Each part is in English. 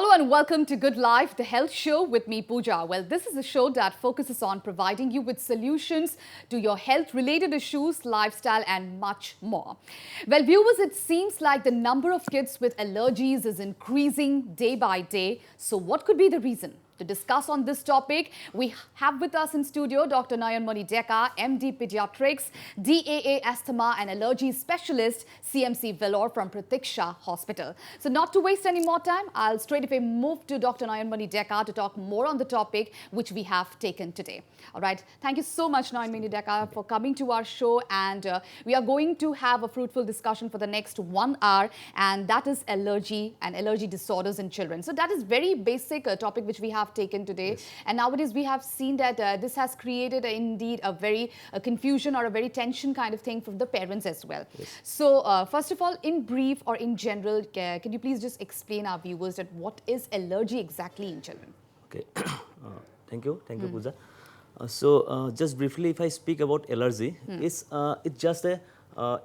Hello and welcome to Good Life, the health show with me, Pooja. Well, this is a show that focuses on providing you with solutions to your health-related issues, lifestyle and much more. Well, viewers, it seems like the number of kids with allergies is increasing day by day. So what could be the reason? To discuss on this topic, we have with us in studio Dr. Nayanmoni Deka, MD Pediatrics, DAA Asthma and Allergy Specialist, CMC Vellore from Pratiksha Hospital. So not to waste any more time, I'll straight away move to Dr. Nayanmoni Deka to talk more on the topic which we have taken today. All right. Thank you so much, Nayanmoni Deka, for coming to our show. And we are going to have a fruitful discussion for the next 1 hour. And that is allergy and allergy disorders in children. So that is very basic topic which we have taken today. Yes. And nowadays we have seen that this has created indeed a very confusion or a very tension kind of thing from the parents as well. Yes. So first of all, in brief or in general, can you please just explain our viewers that what is allergy exactly in children? Okay, thank you, Pooja. Just briefly, if I speak about allergy, it's just a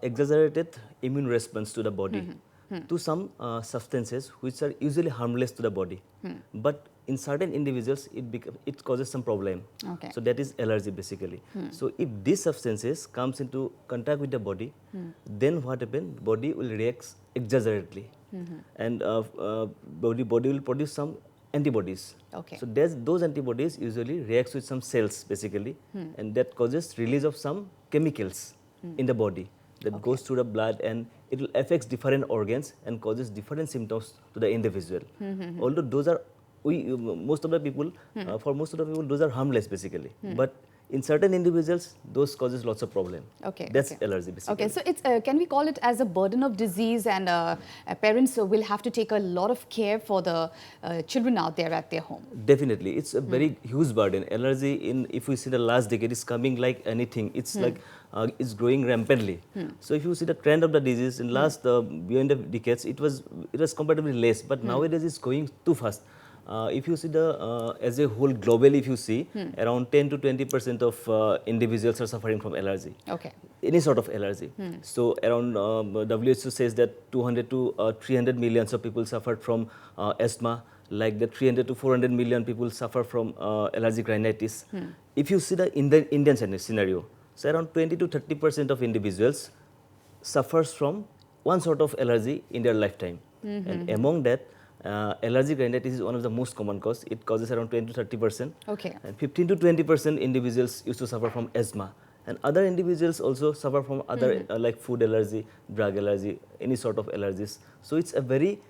exaggerated immune response to the body to some substances which are usually harmless to the body, but in certain individuals it causes some problem. Okay. So that is allergy basically. So if these substances comes into contact with the body, then what happens? Body will react exaggeratedly, and body will produce some antibodies. Okay. So those antibodies usually reacts with some cells basically, and that causes release of some chemicals in the body that goes through the blood, and it will affect different organs and causes different symptoms to the individual. Although those are most of the people, for most of the people, those are harmless basically. But in certain individuals, those causes lots of problem. Okay. That's allergy basically. Okay. So it's can we call it as a burden of disease, and parents will have to take a lot of care for the children out there at their home? Definitely. It's a very huge burden. Allergy, if we see the last decade, is coming like anything. It's like it's growing rampantly. So if you see the trend of the disease in last beyond the decades, it was comparatively less, but nowadays it's going too fast. If you see the as a whole globally, if you see around 10 to 20% of individuals are suffering from allergy. Okay. Any sort of allergy. So around WHO says that 200 to 300 millions of people suffered from asthma. Like the 300 to 400 million people suffer from allergic rhinitis. If you see the Indian scenario, so around 20 to 30% of individuals suffers from one sort of allergy in their lifetime, and among that, allergic rhinitis is one of the most common cause. It causes around 20 to 30%. Okay. And 15 to 20% individuals used to suffer from asthma, and other individuals also suffer from other like food allergy, drug allergy, any sort of allergies. So it's a very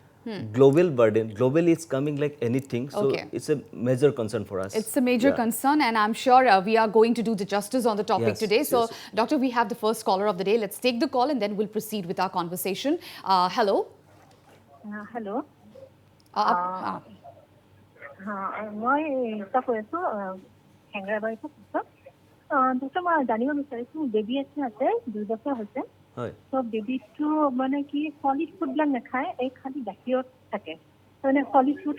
global burden. Globally, it's coming like anything. So it's a major concern for us. It's a major concern, and I'm sure we are going to do the justice on the topic today. So, Doctor, we have the first caller of the day. Let's take the call, and then we'll proceed with our conversation. Hello. Hello. মই এটা কৈ আছো হেংৰাবাৰীৰ পৰা doctor মই জানিব বিচাৰিছো baby আছে 2 বছৰ হৈছে তো বেবীটো মানে কি সলিড ফুডবিলাক নাখায় এই খালি গাখীৰত থাকে মানে সলিড ফুড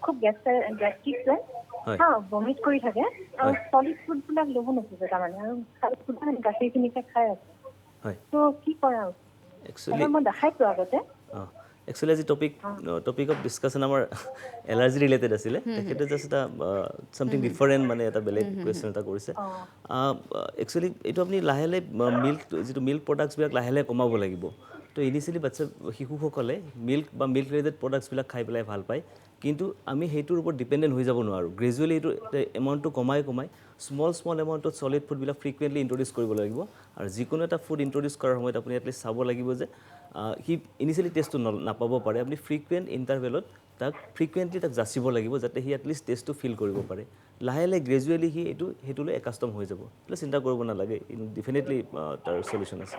খুব গেষ্ট্ৰিক বমিট কৰি থাকে আৰু সলিড ফুডবিলাক ল'ব নোখোজে তাৰমানে আৰু ফুড গাখীৰখিনিকে খাই আছে তো কি কৰা একচুৱেলি মই দেখাইছো আগতে Actually, as a topic of discussion, our allergy related asile. It is just something different. Mane eta beleg question eta korise. Actually, eto apni lahele milk products bilak lahele komabo lagibo. To initially bacha hiku hokole milk related products bilak khai pelai bhal pai. Kintu ami heitur upor dependent hoi jabo noaru. Gradually eto amount to komai small amount of solid food bilak frequently introduce koribo lagibo. Ar jikono eta food introduce korar homoyt apuni at least sabo lagibo je he initially test to napabo pare apni frequent intervalot tak frequently tak jasibo lagibo jate he at least test to feel koribo pare lahele gradually he hetule accustom hoi jabo plus cinta koribo na lage definitely tar solution ase.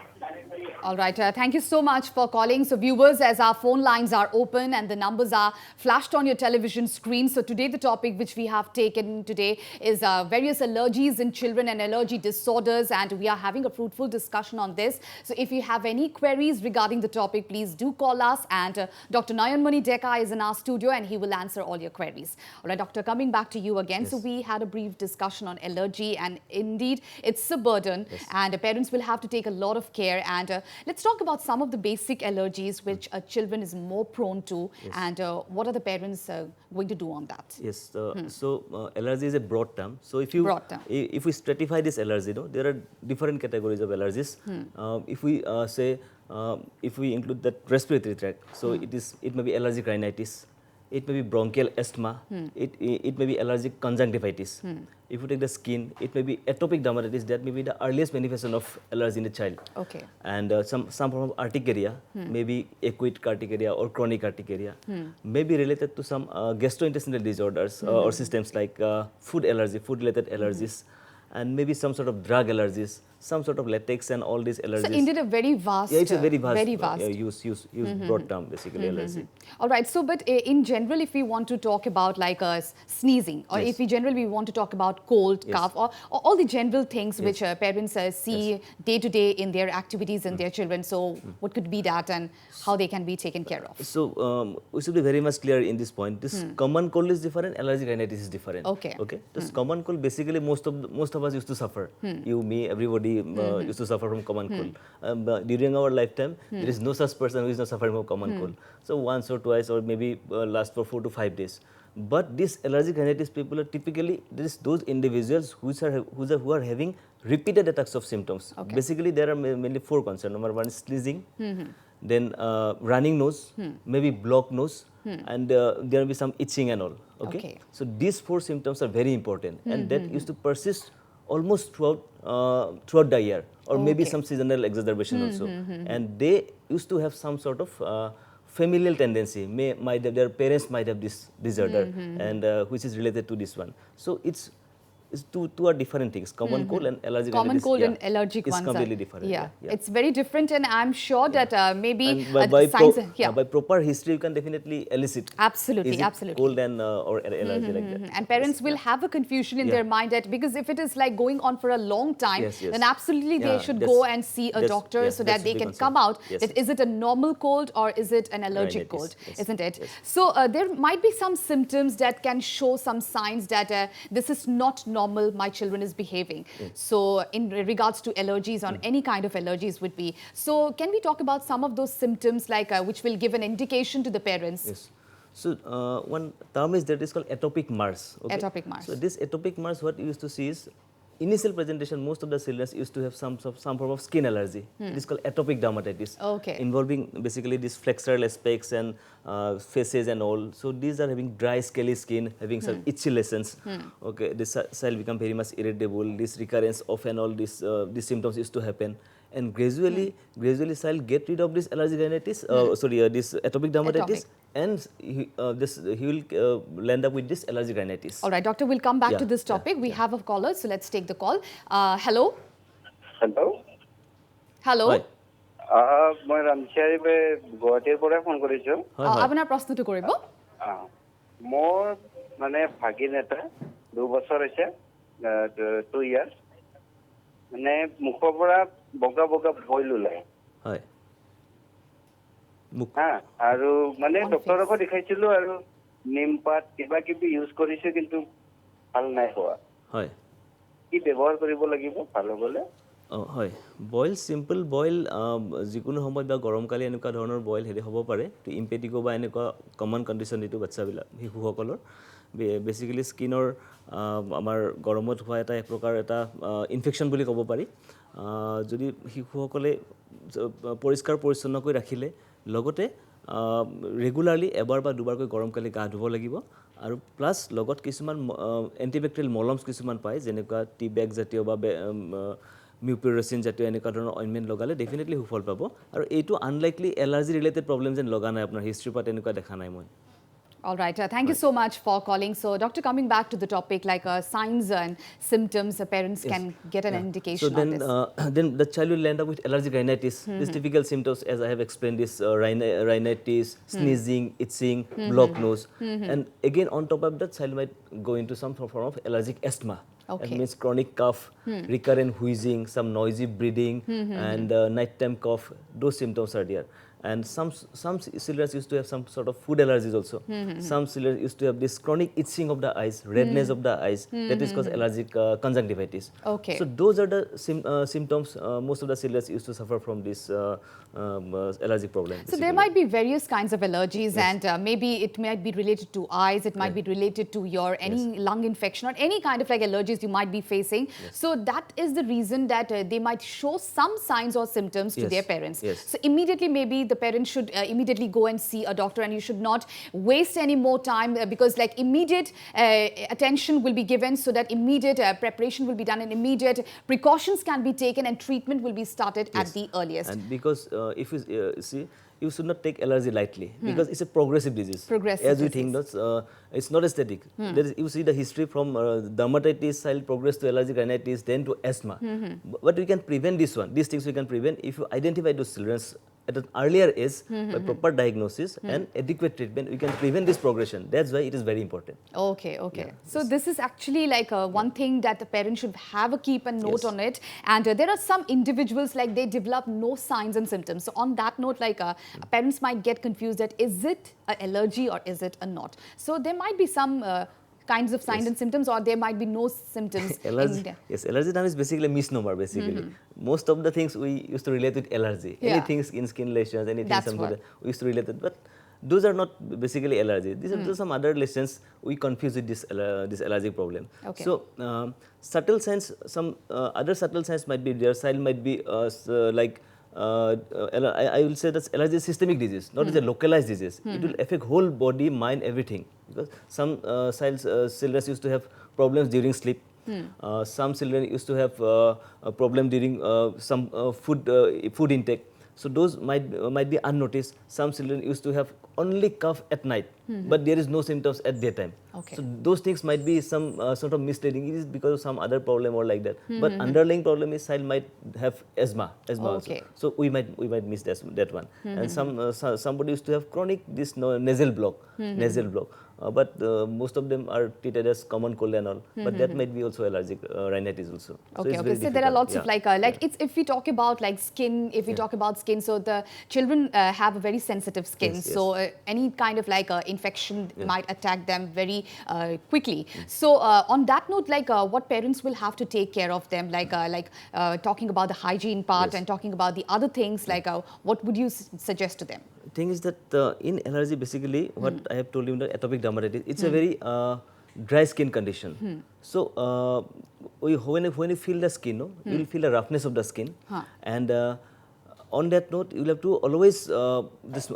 All right. Thank you so much for calling. So viewers, as our phone lines are open and the numbers are flashed on your television screen. So today the topic which we have taken today is various allergies in children and allergy disorders, and we are having a fruitful discussion on this. So if you have any queries regarding the topic, please do call us, and Dr. Nayanmoni Deka is in our studio and he will answer all your queries. All right, Doctor, coming back to you again. Yes. So we had a brief discussion on allergy, and indeed it's a burden, and parents will have to take a lot of care. And let's talk about some of the basic allergies which children is more prone to, and what are the parents going to do on that? Yes, so allergy is a broad term. So if you if we stratify this allergy, there are different categories of allergies. If we say if we include that respiratory tract, so it may be allergic rhinitis, it may be bronchial asthma, it may be allergic conjunctivitis. If you take the skin, it may be atopic dermatitis. That may be the earliest manifestation of allergy in the child. Okay. And some form of urticaria, maybe acute urticaria or chronic urticaria, may be related to some gastrointestinal disorders or systems like food allergy, food-related allergies, and maybe some sort of drug allergies, some sort of latex and all these allergies. So indeed a very vast, it's a very vast, use broad term basically allergy. All right. So, but in general, if we want to talk about like sneezing, or if we generally want to talk about cold, cough, or all the general things which parents see day to day in their activities and their children. So, what could be that and how they can be taken care of? So, we should be very much clear in this point. This common cold is different, allergic rhinitis is different. Okay. This common cold basically most of us used to suffer. You, me, everybody used to suffer from common cold. During our lifetime, there is no such person who is not suffering from common cold. So once or twice or maybe last for 4 to 5 days. But these allergic rhinitis people are typically those individuals who are having repeated attacks of symptoms. Okay. Basically, there are mainly 4 concerns. Number 1 is sneezing, then running nose, maybe blocked nose, and there will be some itching and all. Okay. So these 4 symptoms are very important, and that used to persist almost throughout the year, or maybe some seasonal exacerbation also. And they used to have some sort of familial tendency. Their parents might have this disorder, and which is related to this one. So it's two are different things. Common cold and allergic common rhinitis, cold and allergic is ones completely different. Yeah, it's very different, and I'm sure that maybe by proper history you can definitely elicit. Absolutely, is it absolutely. cold and or allergy like that. And parents will have a confusion in their mind that because if it is like going on for a long time, then absolutely they should go and see a doctor so that they can come out that is it a normal cold or is it an allergic cold, isn't it? So there might be some symptoms that can show some signs that this is not normal, my children is behaving. So in regards to allergies, on any kind of allergies would be. So can we talk about some of those symptoms like which will give an indication to the parents? Yes. So one term is that is called atopic marks. Okay? Atopic marks. So this atopic marks, what you used to see is initial presentation, most of the children used to have some form of skin allergy. It is called atopic dermatitis, involving basically these flexural aspects and faces and all. So these are having dry, scaly skin, having some itchy lesions. Okay, this cell become very much irritable. This recurrence of and all these symptoms used to happen. And gradually child get rid of this allergic rhinitis, this atopic dermatitis, and he will land up with this allergic rhinitis. All right, doctor, we'll come back to this topic. We have a caller, so let's take the call. Hello. Hello. Hello. মই ৰামচাৰিবে গুৱাহাটীৰ পৰা phone কৰিছো। আপোনাৰ প্ৰশ্নটো কৰিব। মোৰ মানে ভাগিন এটা 2 বছৰ হৈছে, 2 years, মানে মুখৰ পৰা বগা বগা বইল ওলাই। হয়। আৰু মানে ডক্টৰক দেখাইছিলো আৰু নিমপাত কিবা কিবি ইউজ কৰিছো কিন্তু ভাল নাই হোৱা। হয়। কি ব্যৱহাৰ কৰিব লাগিব ভাল হ'বলে? হয়, বইল চিম্পল বইল যিকোনো সময়ত বা গৰমকালি এনেকুৱা ধৰণৰ বইল হেৰি হ'ব পাৰে, ইম্পেটিকো বা এনেকুৱা কমন কণ্ডিশ্যন এইটো বাচ্চাবিলাক শিশুসকলৰ বেচিকেলি স্কিনৰ আমাৰ গৰমত হোৱা এক প্ৰকাৰ এটা ইনফেকশ্যন বুলি ক'ব পাৰি। যদি শিশুসকলে পৰিষ্কাৰ পৰিচ্ছন্নকৈ ৰাখিলে, লগতে ৰেগুলাৰলি এবাৰ বা দুবাৰকৈ গৰমকালি গা ধুব লাগিব, আৰু প্লাছ লগত কিছুমান এণ্টিবেক্টেৰিয়েল মলমছ কিছুমান পায়, যেনেকুৱা টি বেগ জাতীয় বা মিউপিউৰেচিন জাতীয় এনেকুৱা ধৰণৰ অইনমেণ্ট লগালে ডেফিনেটলি সুফল পাব। আৰু এইটো আনলাইকলি এলাৰ্জি ৰিলেটেড প্ৰব্লেম যেন লগা নাই, আপোনাৰ হিষ্ট্ৰীৰ পৰা তেনেকুৱা দেখা নাই মই। All right, thank you so much for calling. So, doctor, coming back to the topic, like signs and symptoms, parents can get an indication so then, on this. Then the child will end up with allergic rhinitis. These typical symptoms, as I have explained, this rhinitis, sneezing, itching, blocked nose, and again on top of that, child might go into some form of allergic asthma. That means chronic cough, recurrent wheezing, some noisy breathing, and nighttime cough. Those symptoms are there. And some children used to have some sort of food allergies also. Some children used to have this chronic itching of the eyes, redness of the eyes, that is called allergic conjunctivitis. Okay. So those are the symptoms most of the children used to suffer from this allergic problem. So there might be various kinds of allergies, and maybe it might be related to eyes, it might be related to your any lung infection or any kind of like allergies you might be facing. So that is the reason that they might show some signs or symptoms to their parents. So immediately maybe the parents should immediately go and see a doctor, and you should not waste any more time because like immediate attention will be given, so that immediate preparation will be done and immediate precautions can be taken and treatment will be started at the earliest. And because if you see, you should not take allergy lightly because it's a progressive disease. As we think, it's not aesthetic. You see the history from dermatitis, child progress to allergic rhinitis, then to asthma. But we can prevent this one. These things we can prevent if you identify those children at an earlier age by proper diagnosis and adequate treatment. We can prevent this progression. That's why it is very important. Okay. So this is actually like one thing that the parent should have a keep a note on it. And there are some individuals like they develop no signs and symptoms. So on that note, like parents might get confused that is it an allergy or is it a not? So there might be some kinds of signs and symptoms, or there might be no symptoms. Allergy, allergy term is basically a misnomer. Most of the things we used to relate with allergy. Anything skin lesions, anything something we used to relate it. But those are not basically allergy. These are some other lesions we confuse with this allergic problem. So subtle signs, some other subtle signs might be there. Child might be like I will say that allergy is systemic disease, not a localized disease. It will affect whole body, mind, everything. Because some children used to have problems during sleep. Some children used to have a problem during some food intake. So those might be unnoticed. Some children used to have only cough at night, but there is no symptoms at daytime. So those things might be some sort of misleading. It is because of some other problem or like that. But underlying problem is child might have asthma also. So we might miss that one. And somebody used to have chronic this nasal block. But most of them are treated as common cold and all. But that might be also allergic rhinitis also. So there are lots of like it's if we talk about like skin, if we talk about skin, so the children have a very sensitive skin. So any kind of like infection might attack them very quickly. So on that note, like what parents will have to take care of them, like talking about the hygiene part and talking about the other things, like what would you suggest to them? Thing is that in allergy, basically, what I have told you, the atopic dermatitis, it's a very dry skin condition. So when you feel the skin, you will feel the roughness of the skin, and on that note, you will have to always this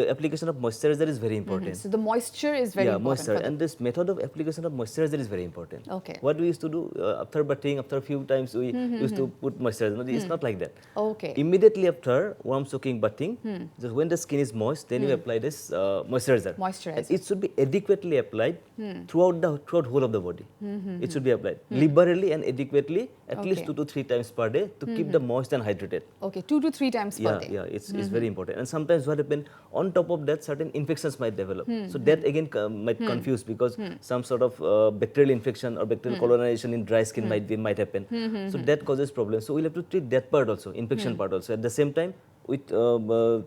application of moisturizer is very important. So the moisture is very important. Moisture, and this method of application of moisturizer is very important. What we used to do after bathing, after a few times, we used to put moisturizer. It's not like that. Immediately after warm soaking bathing, just when the skin is moist, then you apply this moisturizer. And it should be adequately applied throughout whole of the body. It should be applied liberally and adequately, at least 2 to 3 times per day, to keep the moist and hydrated. 2 to 3 times per day. It's very important. And sometimes what happens, on top of that, certain infections might develop. So that again might confuse, because some sort of bacterial infection or bacterial colonization in dry skin might happen. So that causes problems. So we'll have to treat that part also, infection part also. At the same time, with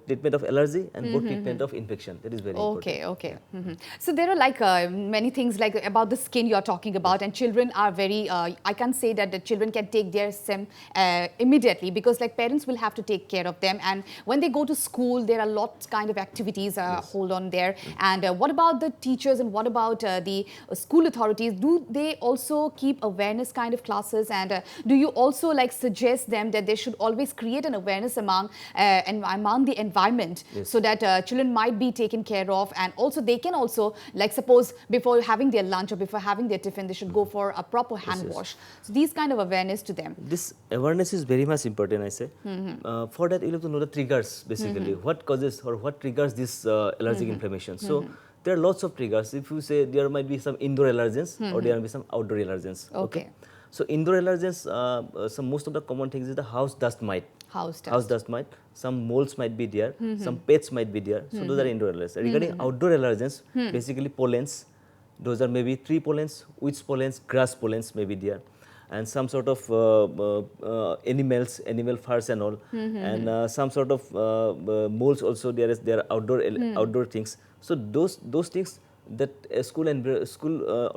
treatment of allergy and both treatment of infection. That is very important. So there are like many things like about the skin you are talking about, and children are very, I can say that the children can take their SIM immediately, because like parents will have to take care of them, and when they go to school there are lots kind of activities hold on there. And what about the teachers, and what about the school authorities? Do they also keep awareness kind of classes, and do you also like suggest them that they should always create an awareness among the environment, so that children might be taken care of, and also they can also, like suppose before having their lunch or before having their tiffin, they should go for a proper hand wash. So these kind of awareness to them. This awareness is very much important, I say. For that, you have to know the triggers, basically. What causes or what triggers this allergic inflammation. So there are lots of triggers. If you say there might be some indoor allergens or there might be some outdoor allergens. So indoor allergens, most of the common things is the house dust mite. House dust mite. Some molds might be there. Some pets might be there. So those are indoor allergens. Regarding outdoor allergens, basically pollens. Those are maybe tree pollens, witch pollens, grass pollens may be there. and some sort of animal furs and all, and some sort of molds also. There are outdoor things. So those things that school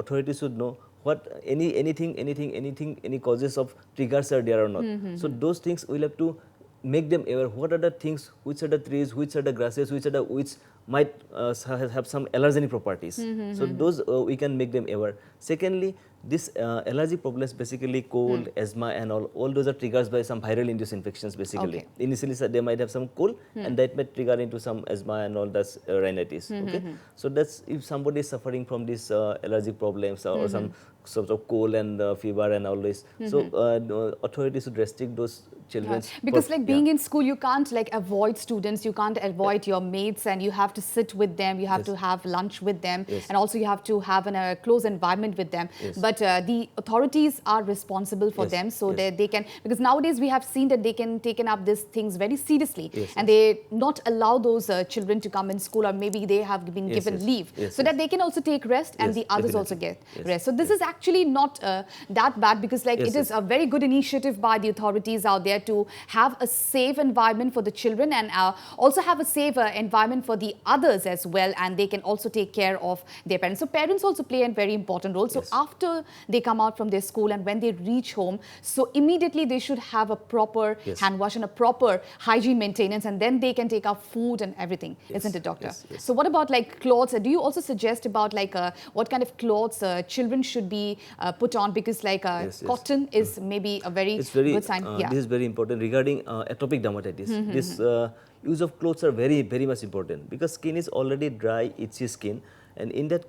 authorities should know what any causes of triggers are there or not. So those things we'll have to make them aware. What are the things, which are the trees, which are the grasses, which are the which might have some allergenic properties. So those we can make them aware. Secondly, this allergy problems, basically cold, asthma and all those are triggers by some viral induced infections basically. Okay. Initially they might have some cold and that might trigger into some asthma and all, that's rhinitis. Okay, so that's if somebody is suffering from these allergic problems or some sort of cold and fever and all this. So authorities should restrict those children. Because like being in school, you can't like avoid students, you can't avoid your mates, and you have to sit with them, you have to have lunch with them, and also you have to have a close environment with them. But the authorities are responsible for them, so that they can, because nowadays we have seen that they can taken up these things very seriously, and they not allow those children to come in school, or maybe they have been given leave, so that they can also take rest and the others also get rest. So this is actually not that bad, because like it is a very good initiative by the authorities out there to have a safe environment for the children, and also have a safe environment for the others as well, and they can also take care of their parents. So parents also play a very important role. So after they come out from their school and when they reach home, so immediately they should have a proper hand wash and a proper hygiene maintenance, and then they can take out food and everything, isn't it, doctor? So what about like clothes? Do you also suggest about like what kind of clothes children should be put on, because like cotton is maybe a very good sign. This is very important regarding atopic dermatitis. This use of clothes are very much important, because skin is already dry, itchy skin, and in that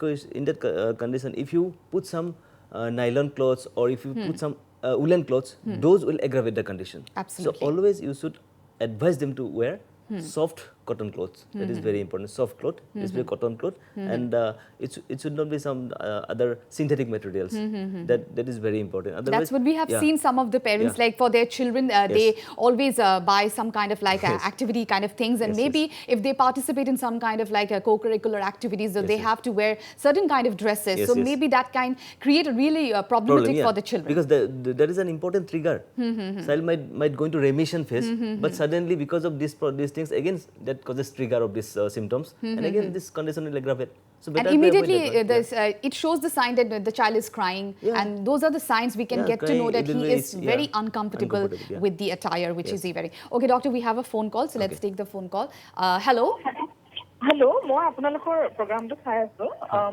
condition, if you put some nylon clothes or if you put some woolen clothes, those will aggravate the condition. Absolutely. So always you should advise them to wear soft cotton clothes. That is very important. Soft cloth, especially cotton cloth, and it should not be some other synthetic materials. That is very important. Otherwise, that's what we have seen some of the parents like for their children. They always buy some kind of like activity kind of things, and maybe if they participate in some kind of like co-curricular activities, so they have to wear certain kind of dresses. So maybe that can create a really problematic for the children. Because there is an important trigger. Child might go into remission phase, but suddenly because of these things, again that causes trigger of these symptoms, and again this condition will aggravate. So and immediately it shows the sign that the child is crying, and those are the signs we can get crying, to know that he is very uncomfortable with the attire, which is very. Okay, doctor, we have a phone call, so let's take the phone call. Hello. Hello, মই আপোনালোকৰ প্ৰগ্ৰামটো চাই আছো।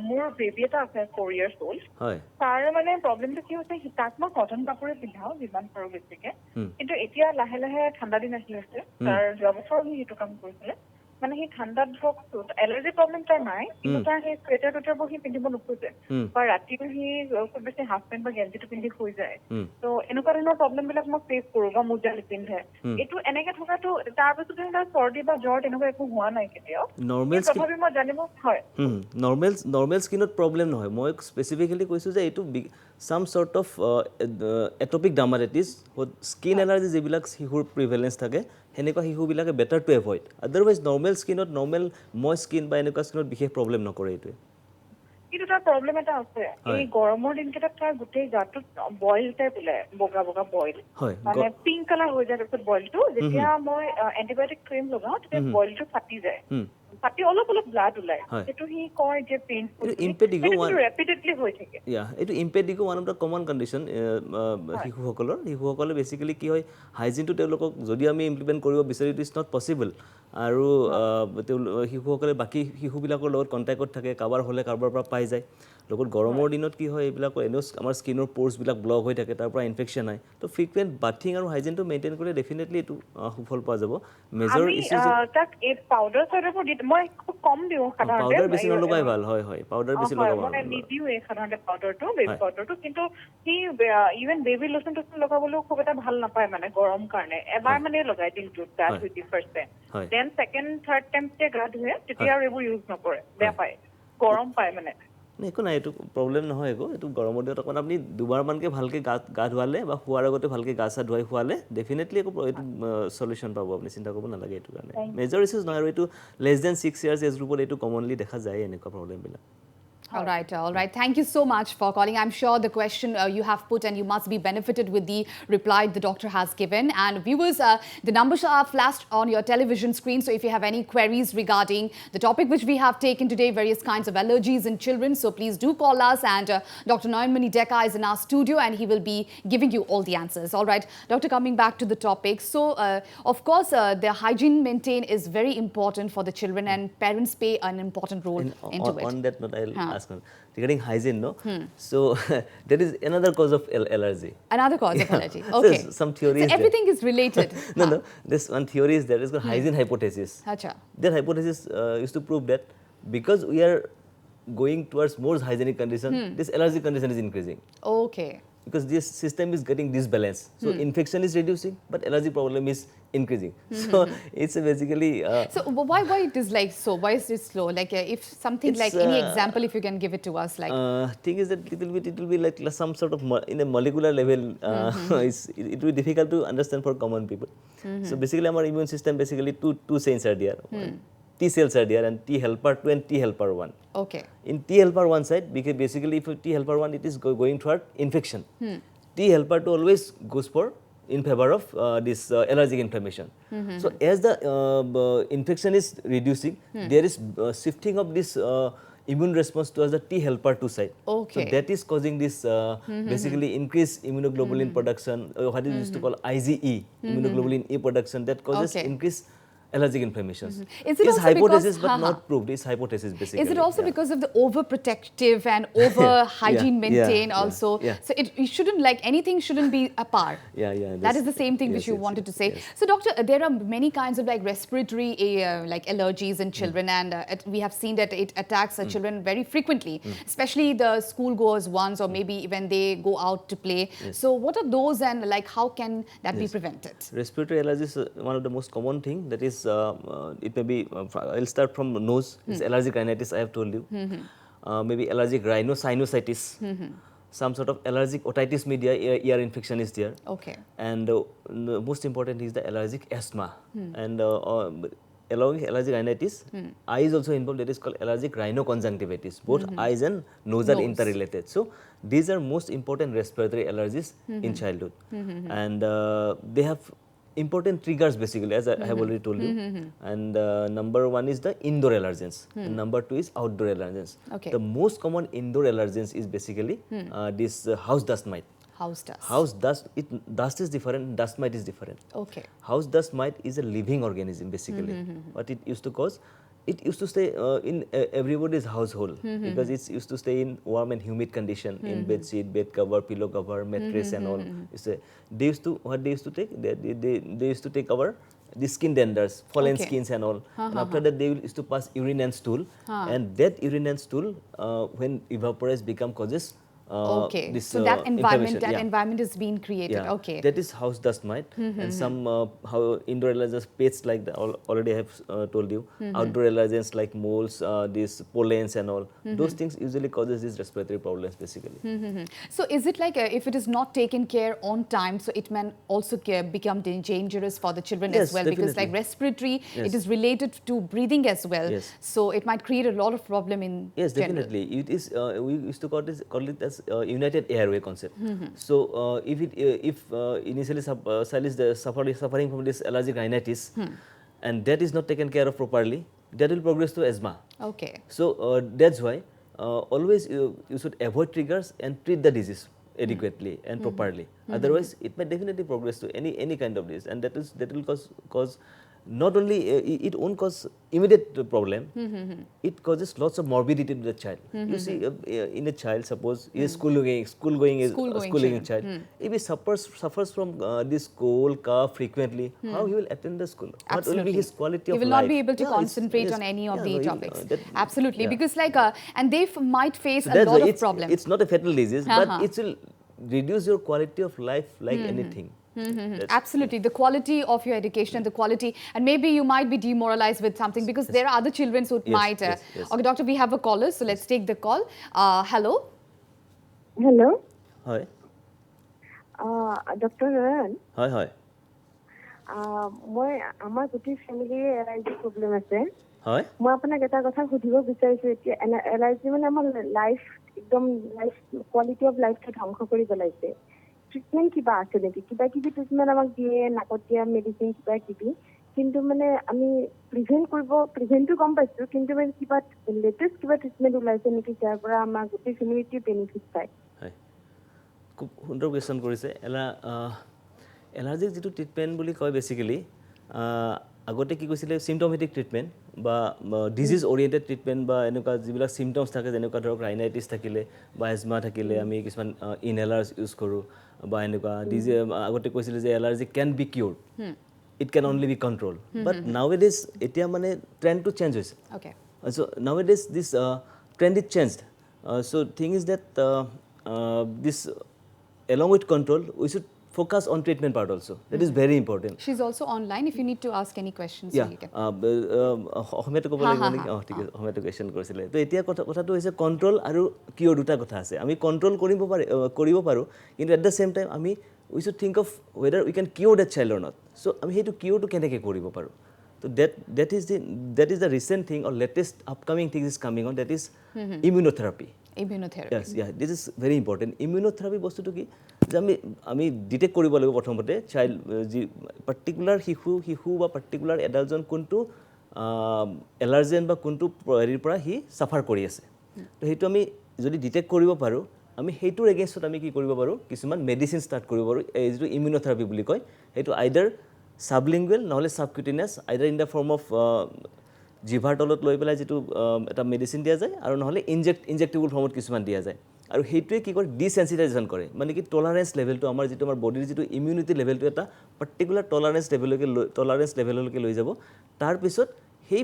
মোৰ baby এটা আছে 4 years old। হয়। তাৰ মানে প্ৰবলেমটো কি হৈছে, তাক মই কটন কাপোৰে পিন্ধাও যিমান পাৰো বেছিকে, কিন্তু এতিয়া লাহে লাহে ঠাণ্ডা দিন আহি আছে। তাৰ যোৱা বছৰ সি সেইটো কাম কৰিছিলে, মানে সি ঠাণ্ডাত ধৰক এলাৰ্জি প্ৰব্লেম তাৰ নাই, কিন্তু তাৰ সেই চুৱেটাৰ সি পিন্ধিব নোখোজে, বা ৰাতিও সি খুব বেছি হাফ পেণ্ট বা গেঞ্জিটো পিন্ধি শুই যায়। ত' এনেকুৱা ধৰণৰ প্ৰব্লেম বিলাক মই ফেচ কৰো, বা মোজা নিপিন্ধে। এইটো এনেকে থকাটো তাৰপিছত তাৰ চৰ্দি বা জ্বৰ তেনেকুৱা একো হোৱা নাই কেতিয়াও। তথাপি মই জানিব নৰ্মেল স্কিনত প্ৰব্লেম নহয়। মই স্পেচিফিকেলি কৈছোঁ যে এইটো some sort of atopic dermatitis, skin allergy যিবিলাক শিশুৰ প্ৰিভেলেঞ্চ থাকে, সেনেকুৱা শিশুবিলাকে better to avoid. Otherwise normal স্কিনত, নৰ্মেল মই স্কিন বা এনেকুৱা স্কিনত বিশেষ প্ৰব্লেম নকৰে এইটোৱে। কিন্তু তাৰ প্ৰব্লেম এটা আছে, এই গৰমৰ দিনকেইটাত তাৰ গোটেই গাটোত বইল টাইপ ওলায়, বগা বগা বইল, মানে পিংক কালাৰ হৈ যায়। তাৰপিছত বইলটো যেতিয়া মই এণ্টিবায়টিক ক্ৰীম লগাওঁ, তেতিয়া বইলটো ফাটি যায়, ফাটি অলপ অলপ ব্লাড ওলায়। সেইটো সি কয় যে পেইনফুল, ৰেপিডেডলি হৈ থাকে। এইটো impetigo one of the common condition শিশুসকলে বেচিকেলি কি হয়, হাইজিনটো তেওঁলোকক যদি আমি ইমপ্লিমেণ্ট কৰিব বিচাৰোঁ, ইট ইজ নট পচিবল। আৰু শিশুসকলে বাকী শিশুবিলাকৰ লগত কণ্টেক্টত থাকে, কাৰোবাৰ হ'লে কাৰোবাৰ পৰা পাই যায়। লগত গৰমৰ দিনত কি হয়, এইবিলাক এনেও আমাৰ স্কিনৰ প'ৰ্ছবিলাক ব্লক হৈ থাকে, তাৰ পৰা ইনফেকশ্যন হয়। তো ফ্ৰিকুৱেণ্ট বাথিং আৰু হাইজিনটো মেইনটেইন কৰিলে ডেফিনেটলি এইটো সুফল পোৱা যাব। মেজৰ ইছ্যুজ পাউডাৰ চাউডাৰবোৰ মই খুব কম দিওঁ সাধাৰণতে, পাউডাৰ বেছি নলগাই ভাল। হয় হয়, পাউডাৰ বেছি লগাব মানে নিদিওঁৱে সাধাৰণতে পাউডাৰটো, বেবী পাউডাৰটো। কিন্তু সি ইভেন বেবী লোচন টোচন লগাবলৈও খুব এটা ভাল নাপায়, মানে গৰম কাৰণে। এবাৰ মানে লগাই দিনটোত গা ধুই দি first time, then second third time যেতিয়া গা ধুৱে তেতিয়া আৰু এইবোৰ ইউজ নকৰে, বেয়া পায়, গৰম পায় মানে। একো নাই, এইটো প্ৰব্লেম নহয় একো। এইটো গৰমৰ দিনত অকণ আপুনি দুবাৰমানকৈ ভালকৈ গা ধুৱালে বা শোৱাৰ আগতে ভালকৈ গা চা ধুৱাই শোৱালে ডেফিনেটলি একো এইটো চলিউশ্যন পাব, আপুনি চিন্তা কৰিব নালাগে এইটো কাৰণে। মেজৰ ইছ্যুজ নহয়, আৰু এইটো লেছ দেন 6 years এজ গ্ৰুপত এইটো কমনলি দেখা যায় এনেকুৱা প্ৰব্লেমবিলাক। All right. Thank you so much for calling. I'm sure the question you have put and you must be benefited with the reply the doctor has given. And viewers, the numbers are flashed on your television screen. So if you have any queries regarding the topic which we have taken today, various kinds of allergies in children, so please do call us. And Dr. Nayanmoni Deka is in our studio and he will be giving you all the answers. All right, Doctor, coming back to the topic. So of course, the hygiene maintain is very important for the children and parents play an important role into it. On that note, I'll ask regarding hygiene, no? So there is another cause of allergy. Another cause of allergy. Okay. So some theories. So everything is related. No. This one theory is there is called hygiene hypothesis. Acha. Their hypothesis is to prove that because we are going towards more hygienic condition, this allergy condition is increasing. Okay. Because this system is getting disbalanced. So infection is reducing, but allergy problem is increasing. So it's basically. So why it is like so? Why is it slow? Like if something like any example, if you can give it to us, like. Thing is that it will be like some sort of in a molecular level. It will be difficult to understand for common people. So basically, our immune system basically two cells are there. T cells are there and T helper 2 and T helper 1. Okay. In T helper 1 side, because basically if T helper 1 it is going toward infection. T helper 2 always goes for in favor of this allergic inflammation. So as the infection is reducing, there is shifting of this immune response towards the T helper 2 side. Okay. So that is causing this basically increased immunoglobulin production, what is used to call IgE, immunoglobulin E production, that causes increased allergic inflammations. Is it also hypothesis because, but not proved. It's hypothesis basically. Is it also because of the overprotective and over hygiene maintain also? So it shouldn't like anything shouldn't be apart. That is the same thing which you wanted to say. So doctor, there are many kinds of like respiratory like allergies in children, and we have seen that it attacks children very frequently, especially the school goers ones, or maybe when they go out to play. So what are those, and like how can that be prevented? Respiratory allergy is one of the most common thing. That is it may be, I'll start from nose, it's allergic rhinitis, I have told you. Maybe allergic rhinosinusitis, some sort of allergic otitis media, ear infection is there. Okay. And the most important is the allergic asthma. And along with allergic rhinitis, eye is also involved, that is called allergic rhinoconjunctivitis. Both eyes and nose are interrelated. So these are most important respiratory allergies in childhood. And they have important triggers basically, as I have already told you. And number one is the indoor allergens, and number two is outdoor allergens. Okay. The most common indoor allergens is basically this house dust mite. House dust. House dust, dust is different, dust mite is different. Okay. House dust mite is a living organism basically. What it used to cause, it used to stay in everybody's household because it's used to stay in warm and humid condition, in bed sheet, bed cover, pillow cover, mattress and all. They used to, what they used to take, they used to take our the skin danders, fallen skins and all. And after that they used to pass urine and stool, and that urine and stool when evaporized become causes this, so that environment is being created. Okay. That is house dust mite. And some how indoor allergens, pests like the, already I have told you. Outdoor allergens like moles, these pollens and all. Those things usually causes these respiratory problems basically. So is it like if it is not taken care on time, so it may also become dangerous for the children as well? Definitely. Because like respiratory, it is related to breathing as well. So it might create a lot of problem in general. Definitely. It is, we used to call it as united airway concept. So if initially child is suffering from this allergic rhinitis, and that is not taken care of properly, that will progress to asthma. Okay. So that's why always you should avoid triggers and treat the disease adequately and properly. Otherwise, it may definitely progress to any kind of disease, and that will cause not only it won't cause immediate problem, it causes lots of morbidity to the child. You see, in a child, suppose he is schooling child, if he suffers from this cold, cough frequently, how he will attend the school? What will be his quality of life? He will not be able to concentrate on any of the topics. Absolutely, because like and they might face a lot of problems. It's not a fatal disease, but it will reduce your quality of life like anything. Absolutely, the quality of your education, the quality, and maybe you might be demoralized with something because there are other children who might. Okay, doctor, we have a caller, so let's take the call. Hello. Hello. Hi. Dr. Nayan. Hi. Moi amar goti family allergy problem ase. হয় মই আপোনাক এটা কথা সুধিব বিচাৰিছো এতিয়া allergy মানে আমাৰ লাইফ একদম লাইফ কোৱালিটি অফ লাইফটো ধ্বংস কৰি পেলাইছে ট্ৰিটমেণ্ট কিবা আছে নেকি কিবা কিবি ট্ৰিটমেণ্ট আমাক দিয়ে নাকত দিয়া মেডিচিন কিবা কিবি কিন্তু মানে আমি প্ৰিভেণ্টটো গম পাইছো কিন্তু মানে কিবা লেটেষ্ট কিবা ট্ৰিটমেণ্ট ওলাইছে নেকি যাৰ পৰা আমাৰ গোটেই কমিউনিটি বেনিফিট পায় হয় খুব সুন্দৰ কোৱেশ্যন কৰিছে এলাৰ্জিক যিটো ট্ৰিটমেণ্ট বুলি কয় বেচিকেলি আগতে কি কৈছিলে চিমটমেটিক ট্ৰিটমেণ্ট বা ডিজিজ অৰিয়েণ্টেড ট্ৰিটমেণ্ট বা এনেকুৱা যিবিলাক চিমটমছ থাকে যেনেকুৱা ধৰক ৰাইনাইটিছ থাকিলে বা এজমা থাকিলে আমি কিছুমান ইনহেলাৰ্ছ ইউজ কৰোঁ বা এনেকুৱা আগতে কৈছিলে যে এলাৰ্জি কেন B cure it can only be control but now it is এতিয়া মানে ট্ৰেণ্ডটো চেঞ্জ হৈছে so' now it is this trend is changed so' thing is that this along with control we should focus on treatment part also that is very important she's also online if you need to ask any questions yeah you can অসমীয়াটো ক'ব লাগিব নেকি ঠিক আছে অসমীয়াটো question কৰিছিলে তো এতিয়া কথাটো হৈছে কণ্ট্ৰল আৰু কিয়ৰ দুটা কথা আছে আমি কণ্ট্ৰল কৰিব পাৰোঁ কিন্তু এট দ্য ছেম টাইম আমি we should think of whether we can cure that child or not so' আমি সেইটো কিয়ৰটো কেনেকৈ কৰিব পাৰোঁ তো that is the recent thing or latest upcoming thing is coming on that is immunotherapy. Yes, yeah, this is very important. Immunotherapy বস্তুটো কি যে আমি ডিটেক্ট কৰিব লাগিব প্ৰথমতে চাইল্ড যি পাৰ্টিকুলাৰ শিশু বা পাৰ্টিকুলাৰ এডাল্টজন কোনটো এলাৰ্জেন বা কোনটো হেৰিৰ পৰা সি চাফাৰ কৰি আছে তো সেইটো আমি যদি ডিটেক্ট কৰিব পাৰোঁ আমি সেইটোৰ এগেইনষ্টত আমি কি কৰিব পাৰোঁ কিছুমান মেডিচিন ষ্টাৰ্ট কৰিব পাৰোঁ এই যিটো ইমিউনথেৰাপি বুলি কয় সেইটো আইদাৰ সাবলিংগুৱেল নহ'লে সাবকিউটেনিয়াছ আইদাৰ ইন দ্য ফৰ্ম অফ জিভাৰ তলত লৈ পেলাই যিটো এটা মেডিচিন দিয়া যায় আৰু নহ'লে ইনজেক্টেবল ফৰ্মত কিছুমান দিয়া যায় আৰু সেইটোৱে কি কৰে ডিসেনচিটাইজেশ্যন কৰে মানে কি টলাৰেঞ্চ লেভেলটো আমাৰ যিটো আমাৰ বডিৰ যিটো ইমিউনিটি লেভেলটো এটা পাৰ্টিকুলাৰ টলাৰেঞ্চ লেভেললৈকে লৈ যাব তাৰপিছত সেই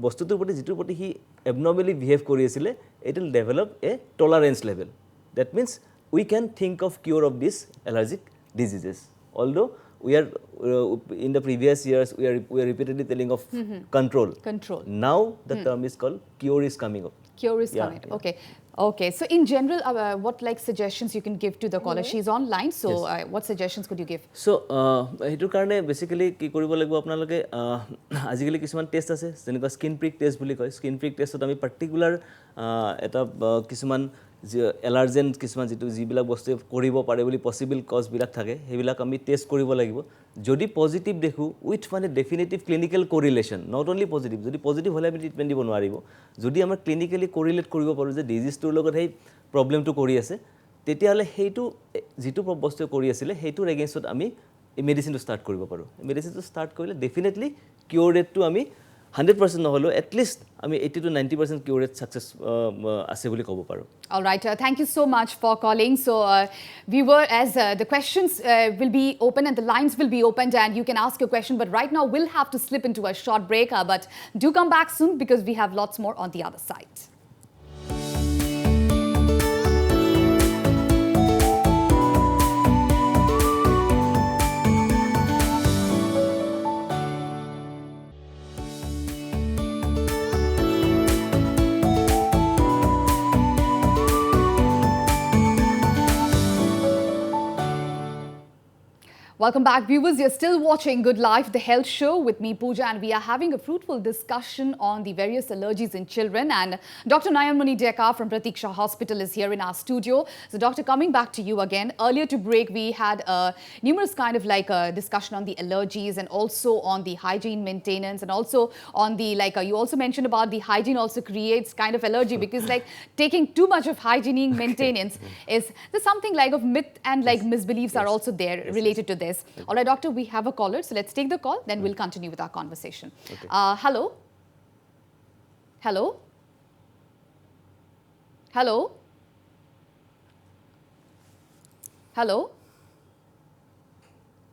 বস্তুটোৰ প্ৰতি যিটোৰ প্ৰতি সি এবনৰ্মেলি বিহেভ কৰি আছিলে it will develop a tolerance level that means we can think of cure of these allergic diseases although we are in the previous years we are repeatedly telling of control now the term is called cure is coming up coming okay so in general what like suggestions you can give to the caller she's online so what suggestions could you give so hetu karone basically ki koribo lagbo apnaloke ajikali kisuman test ase jeneka skin prick test buli koy skin prick test ot ami particular eta kisuman allergen কিছুমান যিবিলাক বস্তু কৰিব পাৰে বুলি possible কজবিলাক থাকে সেইবিলাক আমি test কৰিব লাগিব যদি পজিটিভ দেখো উইথ মানে definitive clinical correlation not only positive যদি পজিটিভ হ'লে আমি ট্ৰিটমেণ্ট দিব নোৱাৰিব যদি আমাৰ ক্লিনিকেলি কোৰিলেট কৰিব পাৰোঁ যে ডিজিজটোৰ লগত সেই প্ৰব্লেমটো কৰি আছে তেতিয়াহ'লে সেইটো যিটো বস্তু কৰি আছিলে সেইটোৰ এগেইনষ্টত আমি এই মেডিচিনটো ষ্টাৰ্ট কৰিব পাৰোঁ মেডিচিনটো ষ্টাৰ্ট কৰিলে ডেফিনেটলি কিয়ৰ ৰেটটো আমি 100% নহ'লেও at least আমি 80 to 90% cure rate success আছে বুলি ক'ব পাৰোঁ all right thank you so much for calling so viewer as the questions will be open and the lines will be opened and you can ask your question but right now we'll have to slip into a short break but do come back soon because we have lots more on the other side Welcome back, viewers. You're still watching Good Life, the health show with me, Pooja, and we are having a fruitful discussion on the various allergies in children. And Dr. Nayanmoni Deka from Pratiksha Hospital is here in our studio. So, Doctor, coming back to you again. Earlier to break, we had numerous kind of like discussion on the allergies and also on the hygiene maintenance and also on the you also mentioned about the hygiene also creates kind of allergy because like taking too much of hygiene maintenance is there's something like of myth and like misbeliefs are also there related to this. All right, doctor, we have a caller, so let's take the call, then we'll continue with our conversation. Okay. Hello? Hello? Hello? Hello?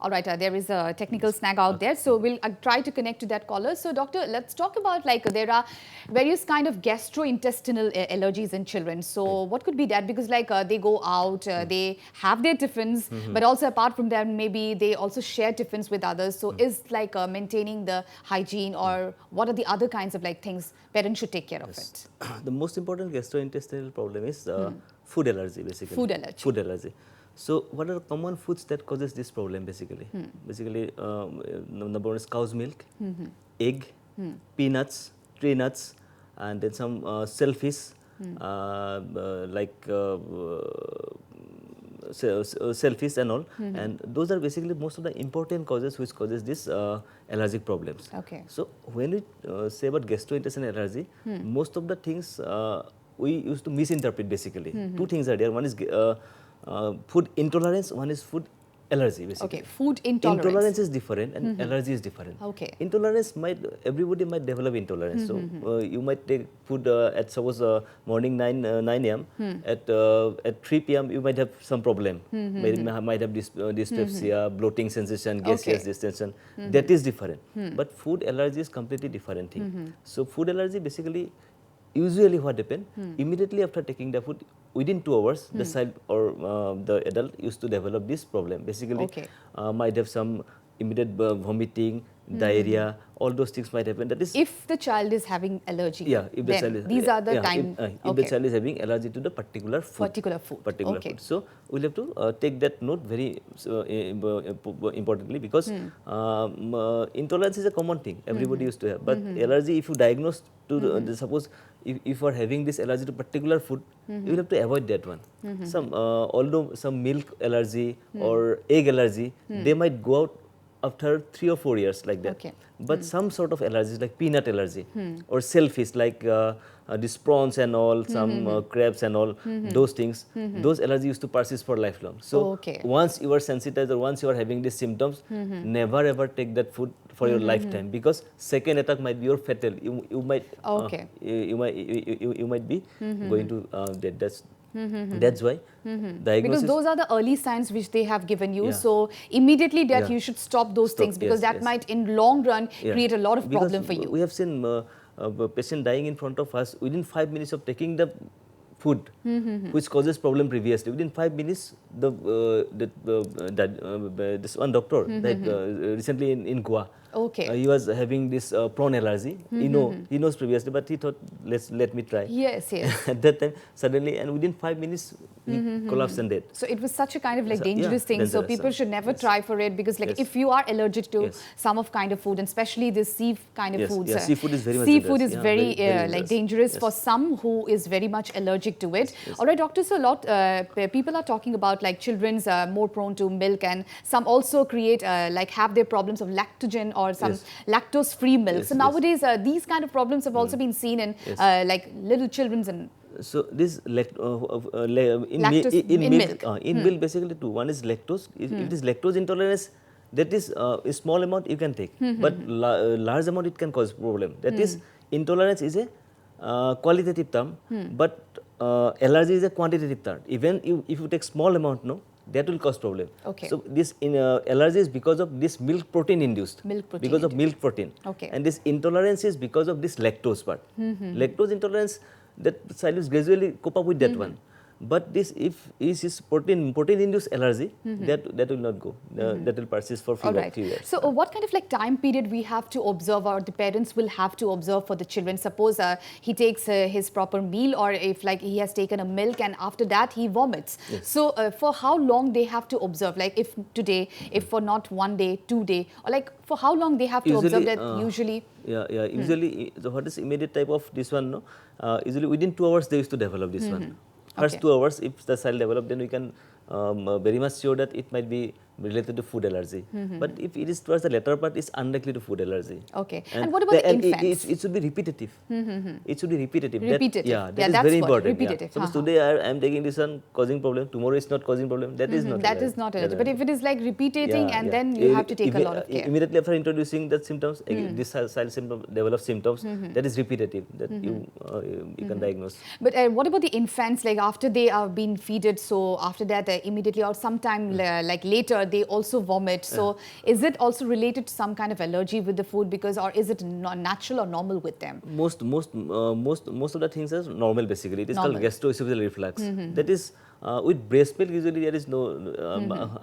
All right, there is a technical snag out there, so we'll try to connect to that caller. So, doctor, let's talk about like there are various kind of gastrointestinal allergies in children. So, what could be that? Because like they go out, they have their tiffins, but also apart from that, maybe they also share tiffins with others. So, is like maintaining the hygiene or what are the other kinds of like things parents should take care of it? The most important gastrointestinal problem is food allergy, basically. Food allergy. So, what are the common foods that causes this problem, basically? Basically, number one is cow's milk, egg, peanuts, tree nuts, and then some shellfish, like shellfish and all, and those are basically most of the important causes which causes this allergic problems. Okay. So when we say about gastrointestinal allergy, most of the things we used to misinterpret basically. Two things are there. One is food intolerance, one is food allergy basically. Okay, food intolerance. Intolerance is different and allergy is different. Okay. Intolerance everybody might develop intolerance. So you might take food at suppose morning 9 a.m. At 3 p.m. you might have some problem. Might have dyspepsia, bloating sensation, gaseous distension. That is different. But food allergy is completely different thing. So food allergy basically, usually what happens, immediately after taking the food, within 2 hours, the child or the adult used to develop this problem. Basically, might have some immediate vomiting, diarrhea, all those things might happen. That is, if the child is having allergy. yeah, if the then child is, these are the time. if the child is having allergy to the particular food. Particular food. So we'll have to take that note very importantly, because intolerance is a common thing everybody used to have. But allergy, if you diagnose to suppose if you are having this allergy to particular food, you will have to avoid that one. Some although some milk allergy or egg allergy, they might go out after 3 or 4 years like that. Okay. But some sort of allergies like peanut allergy or shellfish like these prawns and all, some crabs and all, those things, those allergies used to persist for lifelong. So once you are sensitized or once you are having these symptoms, never ever take that food for your lifetime, because second attack might be your fatal. You might you might be going to death. That's why diagnosis. Because those are the early signs which they have given you. So immediately that you should stop those things, because that might in long run create a lot of problem for you. We have seen a patient dying in front of us within 5 minutes of taking the food, which causes problem previously. Within 5 minutes, this one doctor died recently in Goa. Okay. He was having this prawn allergy. He knows previously, but he thought, let me try. Yes, yes. At that time, suddenly, and within 5 minutes, he collapsed and dead. So it was such a kind of like dangerous thing. Dangerous, so people should never try for it, because like if you are allergic to some of kind of food, and especially this sea kind of foods. Seafood is very much seafood dangerous. is very like dangerous for some who is very much allergic to it. All right, doctor. So a lot people are talking about like children's more prone to milk, and some also create like have their problems of lactogen or some lactose-free milk. So nowadays these kind of problems have also been seen in like little children's and. So this in milk basically two. One is lactose. If it is lactose intolerance, that is a small amount you can take, but large amount it can cause problem. That is, intolerance is a qualitative term, but allergy is a quantitative term. Even if you take small amount, that will cause problem. Okay. So this allergy is because of this milk protein induced. Milk protein. Because of milk protein. Okay. And this intolerance is because of this lactose part. Lactose intolerance, that child is gradually cope up with that one. But this, if is protein induced allergy, that will not go. That will persist for few years. So what kind of like time period we have to observe, or the parents will have to observe for the children? Suppose he takes his proper meal, or if like he has taken a milk and after that he vomits. So for how long they have to observe? Like if today, if for not 1 day, 2 days, or like for how long they have to observe that usually? Usually, so what is immediate type of this one? Usually within 2 hours they used to develop this one. First 2 hours, if the child develop, then we can very much sure that it might be related to food allergy. But if it is towards the latter part, it's unlikely to food allergy. Okay. And what about the infants? It should be repetitive. It should be repetitive. Repetitive. That is very important. Repetitive. Suppose today I am taking this one causing problem, tomorrow it's not causing problem, that is not that is not allergy. But if it is like repeating and then you have to take a lot of care. Immediately after introducing the symptoms, this child develops symptoms, that is repetitive, that you can diagnose. But what about the infants, like after they are being feeded, so after that immediately or sometime like later they also vomit. So is it also related to some kind of allergy with the food, because, or is it natural or normal with them? Most of the things are normal basically. It is called gastroesophageal reflux. That is with breast milk usually there is no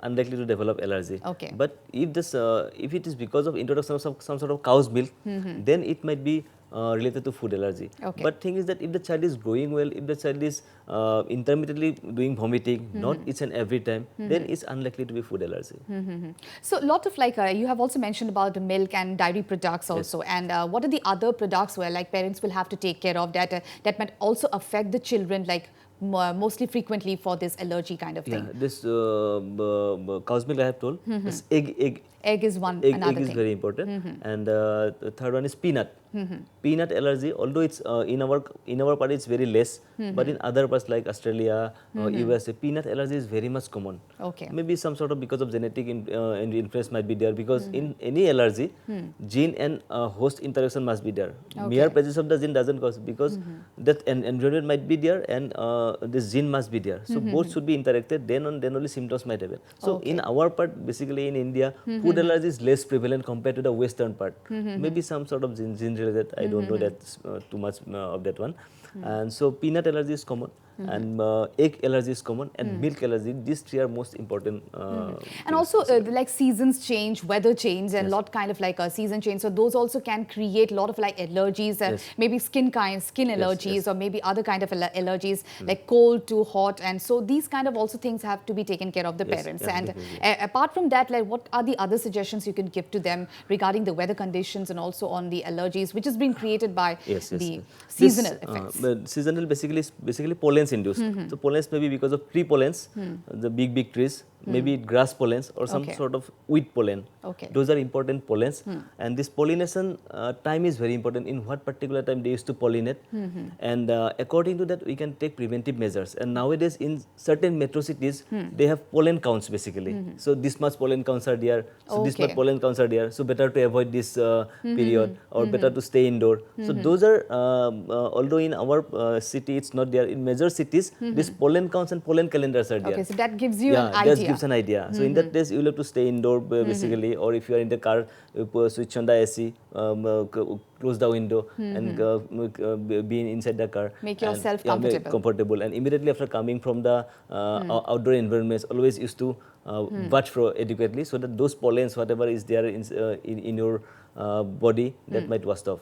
unlikely to develop allergy. Okay. But if this if it is because of introduction of some sort of cow's milk, then it might be related to food allergy. Okay. But thing is that if the child is growing well, if the child is intermittently doing vomiting, not each and every time, then it's unlikely to be food allergy. So a lot of you have also mentioned about the milk and dairy products also, and what are the other products where like parents will have to take care of that that might also affect the children mostly frequently for this allergy kind of thing? Yeah, this cow's milk I have told. This Egg is another egg is thing. very important, and the third one is peanut. Peanut allergy, although it's in our part it's very less, but in other parts like Australia, USA, peanut allergy is very much common. Okay. Maybe some sort of because of genetic influence might be there, because in any allergy, gene and host interaction must be there. Mere presence of the gene doesn't cause, because that environment might be there and this gene must be there. So both should be interacted. Then only symptoms might happen. So in our part, basically in India, food allergy is less prevalent compared to the western part. Maybe some sort of gene related. I don't know that too much of that one. And so peanut allergy is common, and egg allergy is common, and milk allergy. These three are most important. And also like seasons change, weather change, and lot kind of like a season change. So those also can create a lot of like allergies, maybe skin allergies, or maybe other kind of allergies like cold to hot. And so these kind of also things have to be taken care of the parents. And apart from that, like what are the other suggestions you can give to them regarding the weather conditions and also on the allergies, which has been created by the seasonal effects? Seasonal basically pollens induced. So pollens may be because of tree pollens, the big trees, maybe grass pollens or some sort of wheat pollen. Those are important pollens, and this pollination time is very important. In what particular time they used to pollinate, and according to that we can take preventive measures. And nowadays in certain metro cities they have pollen counts basically. So this much pollen counts are there, so this much pollen counts are there. So better to avoid this period, or better to stay indoor. So those are although in our city it's not there, in major cities these pollen counts and pollen calendars are there. Okay, so that gives you an idea. That gives an idea. So in that case you will have to stay indoor basically, or if you are in the car, you switch on the AC, close the window and be inside the car. Make yourself comfortable. Comfortable. And immediately after coming from the outdoor environments, always used to watch for adequately, so that those pollens, whatever is there in your body, that might wash off.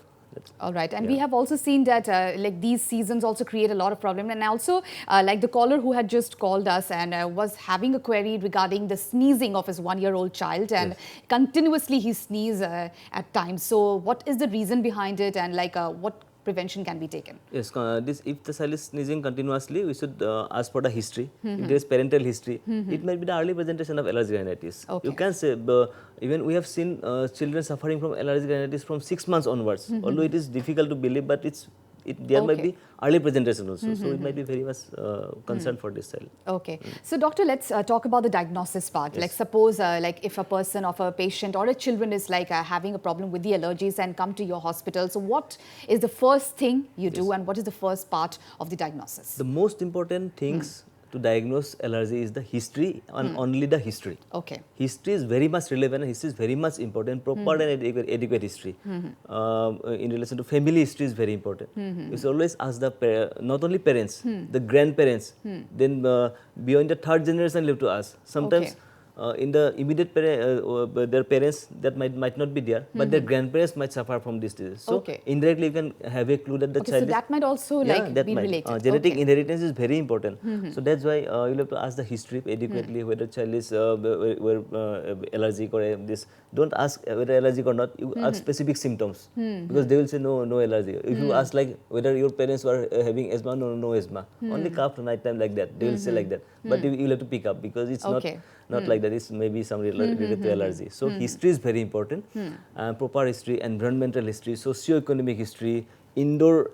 All right, and we have also seen that like these seasons also create a lot of problem, and also like the caller who had just called us and was having a query regarding the sneezing of his 1-year-old child, and continuously he sneezes at times. So what is the reason behind it, and like what prevention can be taken? Yes, if the child is sneezing continuously, we should ask for the history. If there is parental history, it might be the early presentation of allergic rhinitis. You can say, even we have seen children suffering from allergic rhinitis from 6 months onwards. Although it is difficult to believe, but there might be early presentation also. So it might be very much concern for this child. Okay. So doctor, let's talk about the diagnosis part. Like suppose like if a person of a patient or a children is like having a problem with the allergies and come to your hospital. So what is the first thing you do, and what is the first part of the diagnosis? The most important things to diagnose allergy is the history, and only the history. Okay. History is very much relevant, history is very much important, proper and adequate history. In relation to family history is very important. We should always ask the not only parents, the grandparents, then beyond the third generation you have to ask. Sometimes in the immediate their parents that might not be there, but their grandparents might suffer from this disease. So indirectly you can have a clue that the child so that might also like be related. Genetic inheritance is very important. So that's why you'll have to ask the history adequately, whether child is allergic or this. Don't ask whether allergic or not, you ask specific symptoms, because they will say no allergy. If you ask like whether your parents were having asthma, no asthma, only cough night time, like that, they will say like that. But you will have to pick up, because it's not like that, it's maybe some related to allergy. So history is very important, proper history, environmental history, socio-economic history, indoor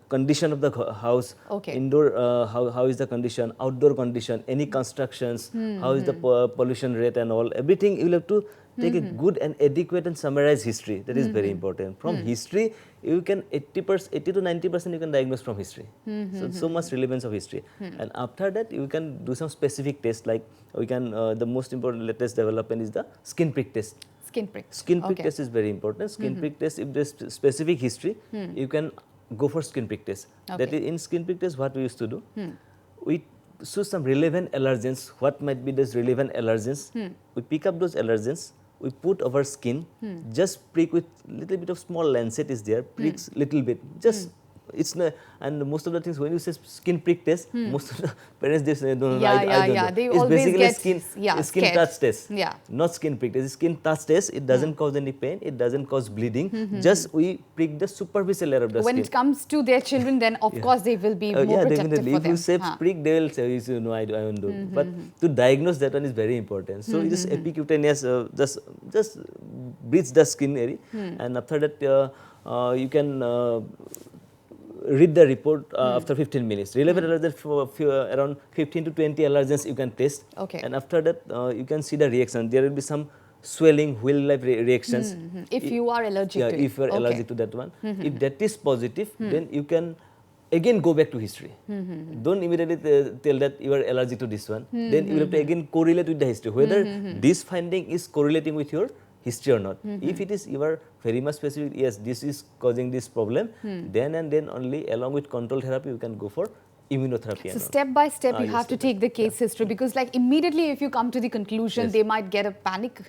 condition of the house, indoor how is the condition, outdoor condition, any constructions, how is the pollution rate and all, everything you will have to take a good and adequate and summarized history. That is very important. From history, you can 80 to 90% you can diagnose from history. So much relevance of history. And after that, you can do some specific tests, like we can the most important latest development is the skin prick test. Skin prick. Skin prick test is very important. Skin prick test, if there is specific history, you can go for skin prick test. That is, in skin prick test, what we used to do, we choose some relevant allergens. What might be those relevant allergens? We pick up those allergens, we put our skin, just prick with little bit of small lancet is there, pricks little bit, just it's not, and most of the things when you say skin prick test, most of the parents they say no, I don't know. They It's always basically get skin scared. touch test, Yeah. not skin prick test. Skin touch test, it doesn't cause any pain, it doesn't cause bleeding. Just we prick the superficial layer of the When skin. it comes to their children, then of course they will be more protective definitely. for If them. you say prick, they will say, no, I won't do. But to diagnose that one is very important. So it is epicutaneous, just breach the skin area, and after that you can read the report after 15 minutes. Relevant allergens for around 15 to 20 allergens you can test. Okay. And after that you can see the reaction. There will be some swelling, wheel-like reactions. If you are allergic to it. If you are allergic to that one. If that is positive, then you can again go back to history. Don't immediately tell that you are allergic to this one. Then you will have to again correlate with the history. Whether this finding is correlating with your history or not. If it is, you are very much specific, yes, this is causing this problem, then and then only along with control therapy, you can go for immunotherapy. So step by step, you have to take the case history, because like immediately if you come to the conclusion, they might get a panic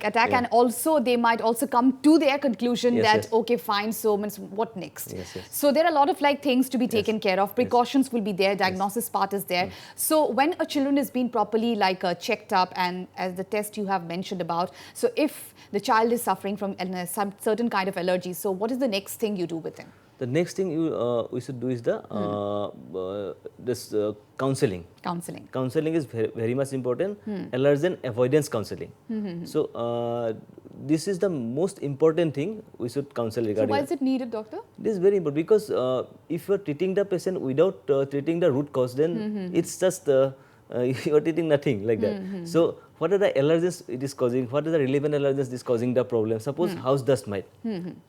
attack, and also they might also come to their conclusion that okay, fine, so what next? So there are a lot of like things to be taken care of. Precautions will be there, diagnosis part is there. So when a children is being properly like checked up, and as the test you have mentioned about, so if the child is suffering from some certain kind of allergy, so what is the next thing you do with him? The next thing we should do is the counseling. Counseling is very much important. Allergen avoidance counseling. So this is the most important thing we should counsel regarding. So why is it needed, doctor? This is very important because if you are treating the patient without treating the root cause, then it's just you are treating nothing like that. So what are the allergens it is causing? What are the relevant allergens is causing the problem? Suppose house dust mite.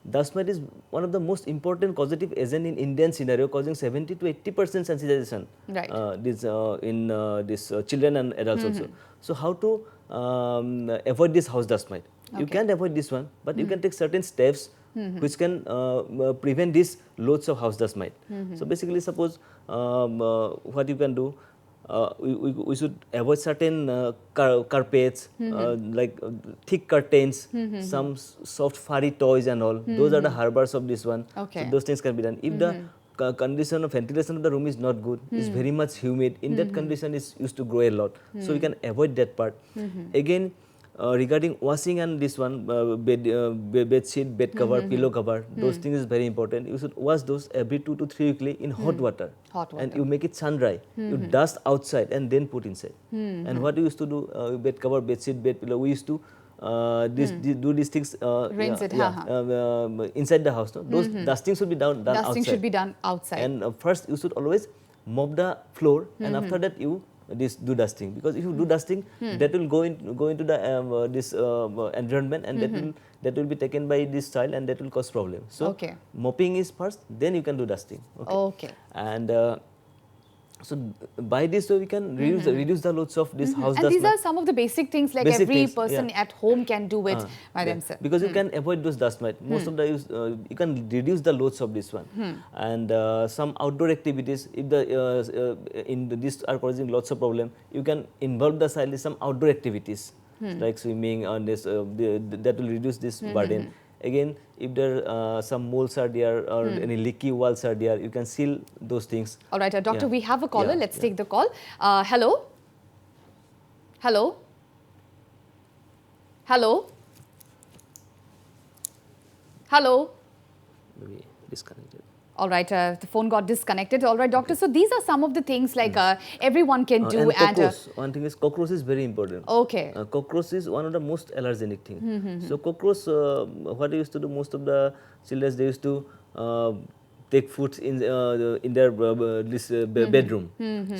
Dust mite is one of the most important causative agent in Indian scenario, causing 70 to 80% sensitization. Right. In this children and adults also. So how to avoid this house dust mite? You can't avoid this one, but you can take certain steps which can prevent these loads of house dust mite. So basically, suppose what you can do. We should avoid certain carpets, like thick curtains, some soft furry toys and all. Those are the harbors of this one. So those things can be done. If the condition of ventilation of the room is not good, it's very much humid, in that condition is used to grow a lot. So we can avoid that part. Again, regarding washing and this one, bed sheet, bed cover, pillow cover, those things is very important. You should wash those every 2 to 3 weekly in hot water. And you make it sun dry. You dust outside and then put inside. And what we used to do, bed cover, bed sheet, bed pillow, we used to do these things rinse it, inside the house. No? Those dusting should be done outside. Dusting should be done outside. And first you should always mop the floor, and after that you do dusting, because if you do dusting, that will go into the this environment, and that will be taken by this child, and that will cause problem. So mopping is first, then you can do dusting. And so by this way we can reduce the loads of this house dust. And these are some of the basic things like every person at home can do it by themselves. Because you can avoid those dust mite. Most of the you can reduce the loads of this one. And some outdoor activities, if the these are causing lots of problem, you can involve the child in some outdoor activities like swimming on this. That will reduce this burden. Again, if there some moles are there or any leaky walls are there, you can seal those things. All right, doctor, we have a caller. Let's take the call. Hello? Hello? Hello? Hello? Maybe disconnected. All right, the phone got disconnected. All right, doctor. So these are some of the things like everyone can do. And one thing is cockroach is very important. Cockroach is one of the most allergenic thing. So cockroach, what they used to do, most of the children, they used to take food in their bedroom.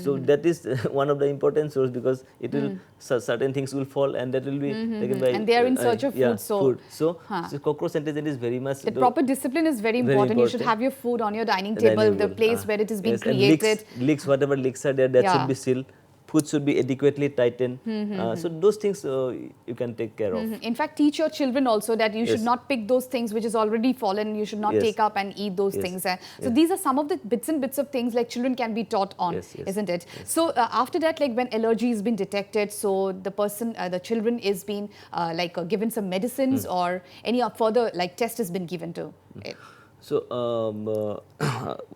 So that is one of the important source, because it will certain things will fall, and that will be taken by. And they are in search of food. So cockroach antigen is very much. The proper discipline is very important. You should have your food on your dining table, the place where it is being created. And leaks, whatever leaks are there, that should be sealed. food should be adequately tightened. So those things you can take care of. In fact, teach your children also that you should not pick those things which is already fallen. You should not take up and eat those things. So these are some of the bits and bits of things like children can be taught on, isn't it? So after that, like when allergy has been detected, so the person, the children is being given some medicines or any further like test has been given to it. So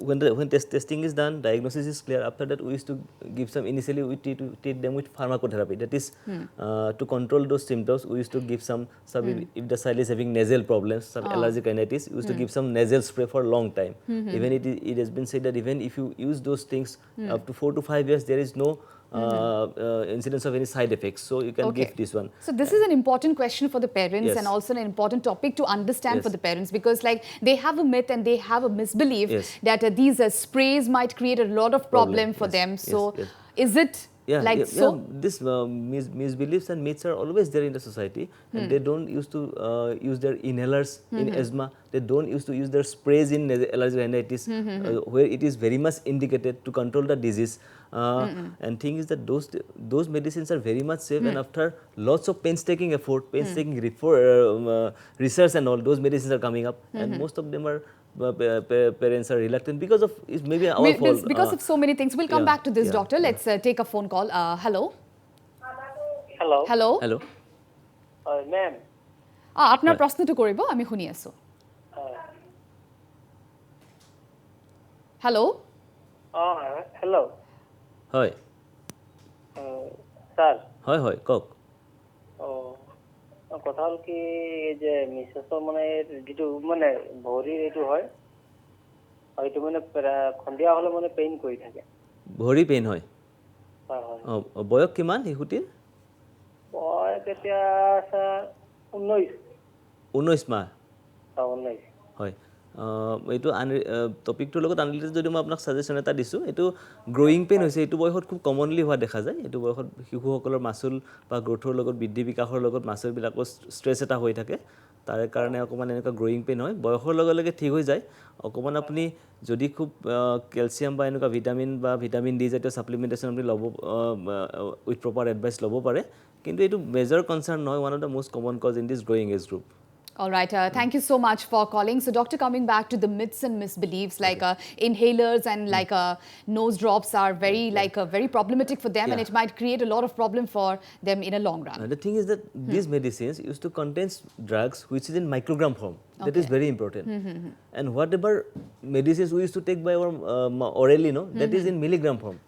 when testing is done, diagnosis is clear. After that, we used to give some, initially we treat them with pharmacotherapy. That is to control those symptoms. We used to give some if the child is having nasal problems, some allergic rhinitis, we used to give some nasal spray for a long time. Even it has been said that even if you use those things up to 4 to 5 years, there is no incidence of any side effects, so you can give this one. So this is an important question for the parents and also an important topic to understand for the parents, because like they have a myth and they have a misbelief that these sprays might create a lot of problem for them. So is it so? This misbeliefs and myths are always there in the society, and they don't used to use their inhalers in asthma. They don't used to use their sprays in allergic rhinitis, where it is very much indicated to control the disease. And thing is that those medicines are very much safe, and after lots of painstaking effort, painstaking research and all, those medicines are coming up, and most of them are parents are reluctant because of maybe our fault. Because of so many things. We'll come back to this, doctor. Let's take a phone call. Hello. Hello. Hello. Hello. Ma'am. আপনার প্রশ্নটা করিব আমি শুনি আছো। Hello. Hello. হয়। Sir. হয় cock. কথা হল কি এই যে মিসেসৰ মানে যেটো মানে ভৰিৰ এইটো হয় হয়তো মানে খন্দিয়া হলে মানে পেইন কৰি থাকে। ভৰি পেইন হয়। হয়। বয়স কিমান শিশুটিৰ? বয়স এতিয়া 19 মাহ। 19 হয়। এইটো টপিকটোৰ লগত আনৰিলেটেড যদি মই আপোনাক সাজেশ্যন এটা দিছোঁ, এইটো গ্ৰয়িং পেইন হৈছে, এইটো বয়সত খুব কমনলি হোৱা দেখা যায়। এইটো বয়সত শিশুসকলৰ মাচুল বা গ্ৰোথৰ লগত বৃদ্ধি বিকাশৰ লগত মাচুলবিলাকৰ ষ্ট্ৰেছ এটা হৈ থাকে, তাৰে কাৰণে অকণমান এনেকুৱা গ্ৰয়িং পেইন হয়। বয়সৰ লগে লগে ঠিক হৈ যায়। অকণমান আপুনি যদি খুব কেলছিয়াম বা এনেকুৱা ভিটামিন ডি জাতীয় ছাপ্লিমেণ্টেশ্যন আপুনি ল'ব উইথ প্ৰপাৰ এডভাইচ ল'ব পাৰে, কিন্তু এইটো মেজৰ কনচাৰ্ণ নহয়। One of the most common cause in this growing age group. All right. Thank you so much for calling. So, doctor, coming back to the myths and misbeliefs, like inhalers and like nose drops are very problematic for them, and it might create a lot of problem for them in a long run. The thing is that these medicines used to contain drugs which is in microgram form. That is very important. And whatever medicines we used to take by our orally, that is in milligram form.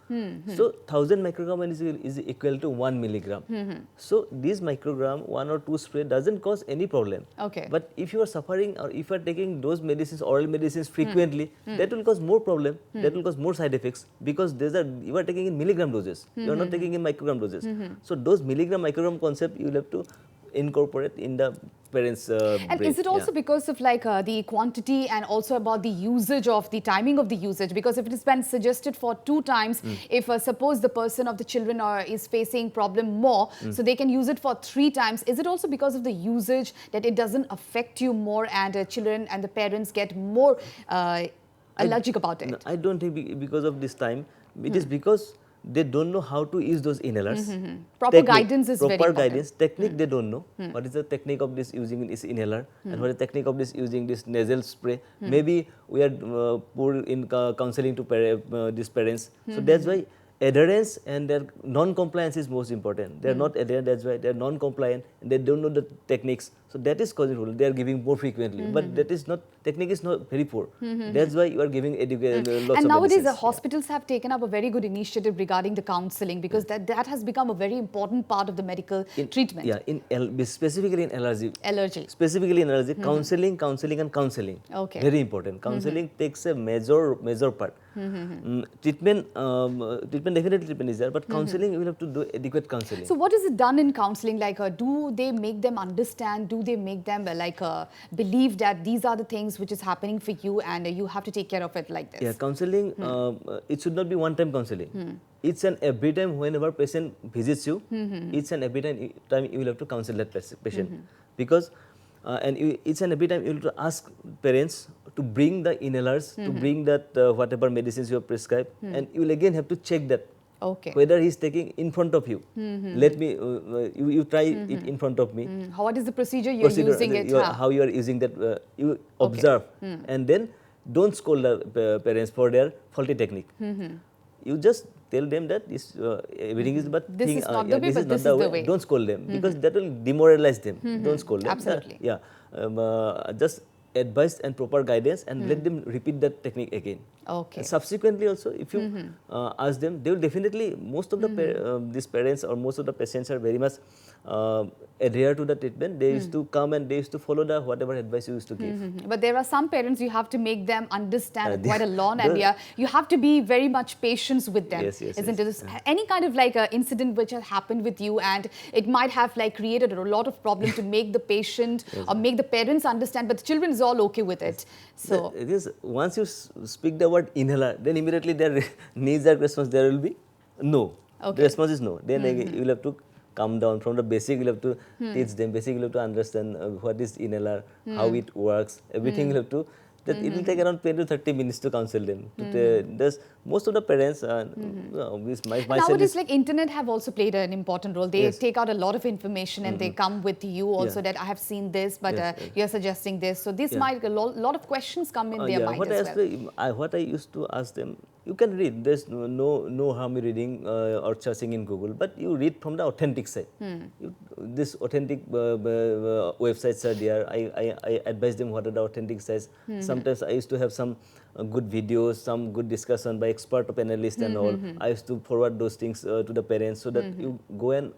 So 1000 microgram is equal to 1 milligram. So this microgram, 1 or 2 spray doesn't cause any problem. Okay. But if you are suffering or if you are taking those medicines, oral medicines frequently, that will cause more problem. That will cause more side effects, because you are taking in milligram doses. You are not taking in microgram doses. So those microgram concept you will have to incorporate in the parents' And brain. is it also because of like the quantity and also about the usage of the timing of the usage? Because if it has been suggested for 2 times, if suppose the person of the children is facing problem more, so they can use it for 3 times. Is it also because of the usage that it doesn't affect you more, and children and the parents get more allergic about it? No, I don't think because of this time. It is because they don't know how to use those inhalers. Proper guidance is very proper important. guidance. Technique they don't know. What is the technique of this using this inhaler, and what is the technique of this using this nasal spray? Maybe we are poor in counseling to these parents. So that's why adherence and their non-compliance is most important. They are not adherent, that's why they are non-compliant, and they don't know the techniques. So that is causing problem. They are giving more frequently, but that is not, technique is not very poor. That's why you are giving lots And of nowadays medicines. the hospitals have taken up a very good initiative regarding the counseling, because that has become a very important part of the medical treatment. Yeah, specifically in allergy. Allergy. Specifically in allergy, counseling and counseling. Okay. Very important. Counseling takes a major part. Treatment definitely treatment is there, but counseling you will have to do adequate counseling. So what is it done in counseling? Like, do they make them understand? Do they make them believe that these are the things which is happening for you, and you have to take care of it like this? Yeah, counseling, it should not be one-time counseling. Each and every time whenever patient visits you, each and every time you will have to counsel that patient. Because each and every time you will have to ask parents to bring the inhalers, to bring that whatever medicines you have prescribed, and you will again have to check that Okay. Whether he's taking in front of you, let me, you try it in front of me. What is the procedure you're using it? How you are using that, you observe, and then don't scold the parents for their faulty technique. You just tell them that this, everything is, but this is not the way, but this is the way. Don't scold them, because that will demoralize them. Don't scold them. Absolutely. Just advice and proper guidance, and let them repeat that technique again. Okay. Subsequently also, if you ask them, they will definitely, most of the these parents or most of the patients are very much adhere to the treatment. They used to come and they used to follow the whatever advice you used to give. But there are some parents you have to make them understand quite a lot, and you have to be very much patient with them. Yes, isn't it? Any kind of like a incident which has happened with you, and it might have like created a lot of problem to make the patient or make the parents understand, but the children is all okay with it. So it is, once you speak the word inhaler, then immediately their needs and response there will be no. Okay. The response is no. Then you will have to come down from the basic. You will have to teach them basic. You will have to understand what is inhaler, how it works. Everything you will have to. That it will take around 20 to 30 minutes to counsel them. Most of the parents, nowadays, like internet have also played an important role. They take out a lot of information and they come with you also that I have seen this, but you're suggesting this. So this might a lot of questions come in their mind as well. What I used to ask them, you can read. There's no harm in reading or searching in Google, but you read from the authentic side. This authentic websites are there. I advise them what are the authentic sites. Sometimes I used to have some good videos, some good discussion by expert of analyst and all. I used to forward those things to the parents, so that you go and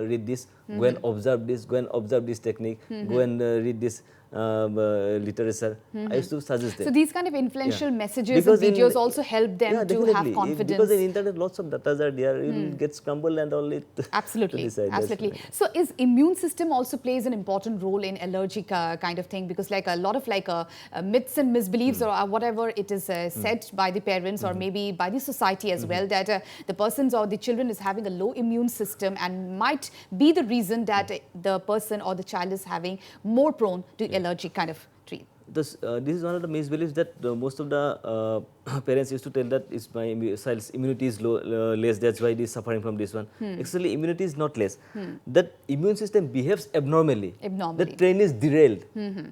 read this, go and observe this, go and observe this technique, go and read this literature. I used to suggest them. So these kind of influential messages and videos also help them to have confidence. Because in internet lots of data are there, you will get scrambled and all it. Absolutely, absolutely. So is immune system also plays an important role in allergic kind of thing, because like a lot of like myths and misbeliefs or whatever it is said by the parents or maybe by the society as well, that the persons or the children is having a low immune system and might be the reason that the person or the child is having more prone to allergic kind of treat. This is one of the misbeliefs that most of the parents used to tell, that is my child's immunity is less, that's why he is suffering from this one. Actually, immunity is not less. That immune system behaves abnormally. The train is derailed.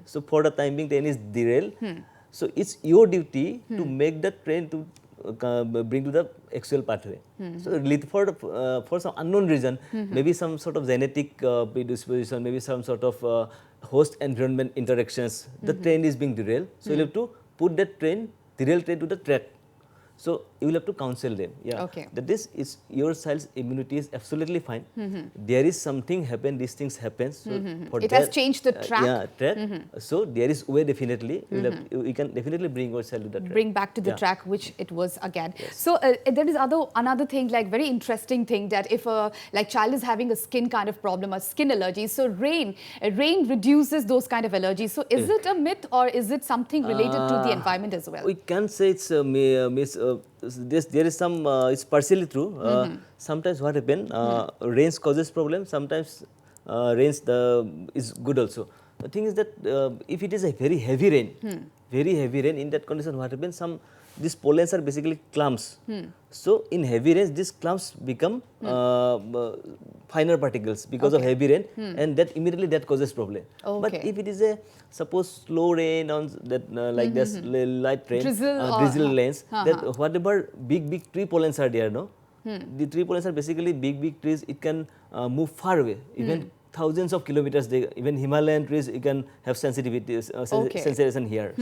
So for the time being, train is derailed. So it's your duty to make that train to bring to the actual pathway. So for some unknown reason, maybe some sort of genetic predisposition, maybe some sort of host environment interactions, the train is being derailed. So you have to put that derailed train to the track. So you will have to counsel them. That this is your child's immunity is absolutely fine. There is something happen, these things happen. So for it has changed the track. So there is way definitely. You can definitely bring your child to the track. Bring back to the track which it was again. So there is another thing, like very interesting thing, that if a like child is having a skin kind of problem, a skin allergy, so rain reduces those kind of allergies. So is it a myth or is it something related to the environment as well? We can say it's there is some, it's partially true. Sometimes what happens, rains causes problem, sometimes rains is good also. The thing is that if it is a very heavy rain, in that condition what happens, these pollens are basically clumps. So in heavy rains, these clumps become finer particles because of heavy rain, and that immediately that causes problem. But if it is a suppose slow rain on that like this light rain, drizzle rains, that whatever big tree pollens are there, the tree pollens are basically big trees. It can move far away, even thousands of kilometers. Even Himalayan trees, you can have sensitivity, sensation here.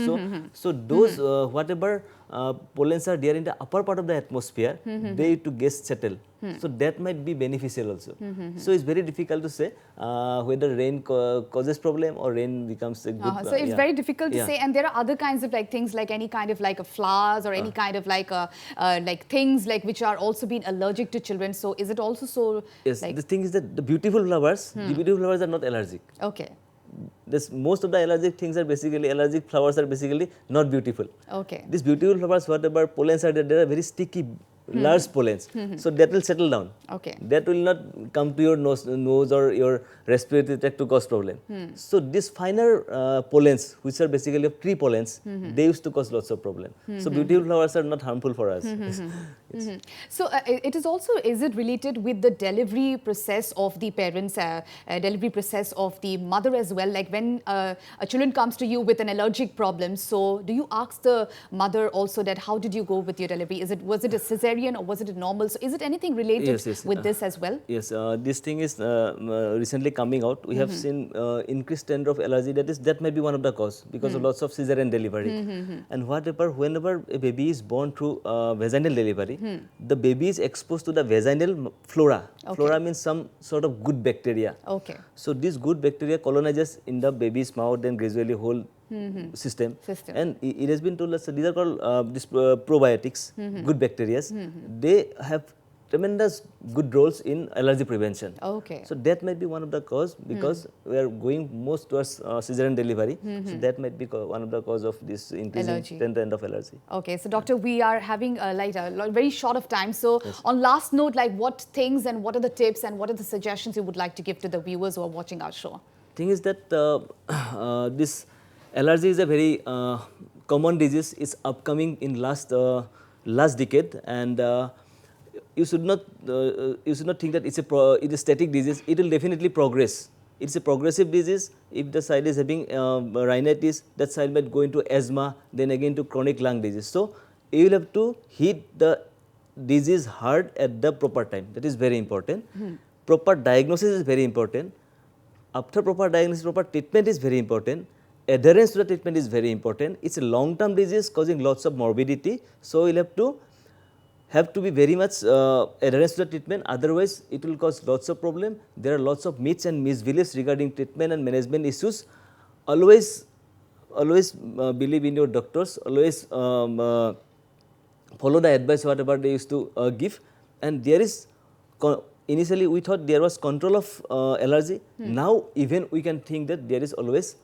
So those whatever pollens are there in the upper part of the atmosphere, they to get settle. So that might be beneficial also. So it's very difficult to say whether rain causes problem or rain becomes a good. So it's very difficult to say, and there are other kinds of like things like any kind of like a flowers or any kind of like things like which are also being allergic to children. So is it also so? Yes, the thing is that the beautiful flowers, are not allergic. Okay. Most of the allergic things are basically, allergic flowers are basically not beautiful. Okay. These beautiful flowers, whatever pollens are there, they are very sticky large pollens. So that will settle down. Okay. That will not come to your nose or your respiratory tract to cause problem. So these finer pollens, which are basically of tree pollens, they used to cause lots of problem. So beautiful flowers are not harmful for us. Yes. So it is also, is it related with the delivery process of the parents, delivery process of the mother as well? Like when a children comes to you with an allergic problem, so do you ask the mother also that how did you go with your delivery? Was it a cesarean or was it a normal? So is it anything related with this as well? Yes, this thing is recently coming out. We have seen increased trend of allergy. That might be one of the cause because of lots of cesarean delivery. And whenever a baby is born through vaginal delivery, the baby is exposed to the vaginal flora. Okay. Flora means some sort of good bacteria. Okay. So this good bacteria colonizes in the baby's mouth, then gradually whole system. And it has been told us these are called probiotics, good bacteria. They have tremendous good roles in allergy prevention. Okay. So that might be one of the cause because we are going most towards cesarean delivery. So that might be one of the cause of this increasing trend of allergy. Okay, so doctor, we are having like a very short of time. So on last note, like what things and what are the tips and what are the suggestions you would like to give to the viewers who are watching our show? Thing is that this allergy is a very common disease. It's upcoming in last decade, and you should not think that it's a static disease. It will definitely progress. It's a progressive disease. If the child is having rhinitis, that child might go into asthma, then again to chronic lung disease. So you will have to hit the disease hard at the proper time. That is very important. Proper diagnosis is very important. After proper diagnosis, proper treatment is very important. Adherence to the treatment is very important. It's a long-term disease causing lots of morbidity. So you'll have to be very much adherence to the treatment. Otherwise, it will cause lots of problem. There are lots of myths and misbeliefs regarding treatment and management issues. Always believe in your doctors. Always follow the advice whatever they used to give. And there is initially we thought there was control of allergy. Now even we can think that there is always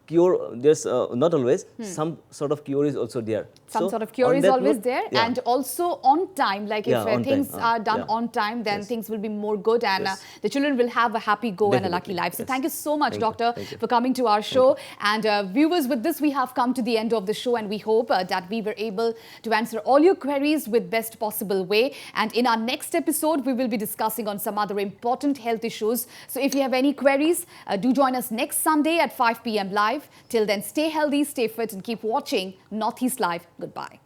cure. There's not always, some sort of cure is also there. Some sort of cure is always there, and also on time. Like if things are done on time, then things will be more good, and the children will have a happy go and a lucky life. So thank you so much, doctor, for coming to our show. And viewers, with this we have come to the end of the show, and we hope that we were able to answer all your queries with best possible way. And in our next episode, we will be discussing on some other important health issues. So if you have any queries, do join us next Sunday at 5 p.m. live. Till then, stay healthy, stay fit, and keep watching Northeast Live. Goodbye.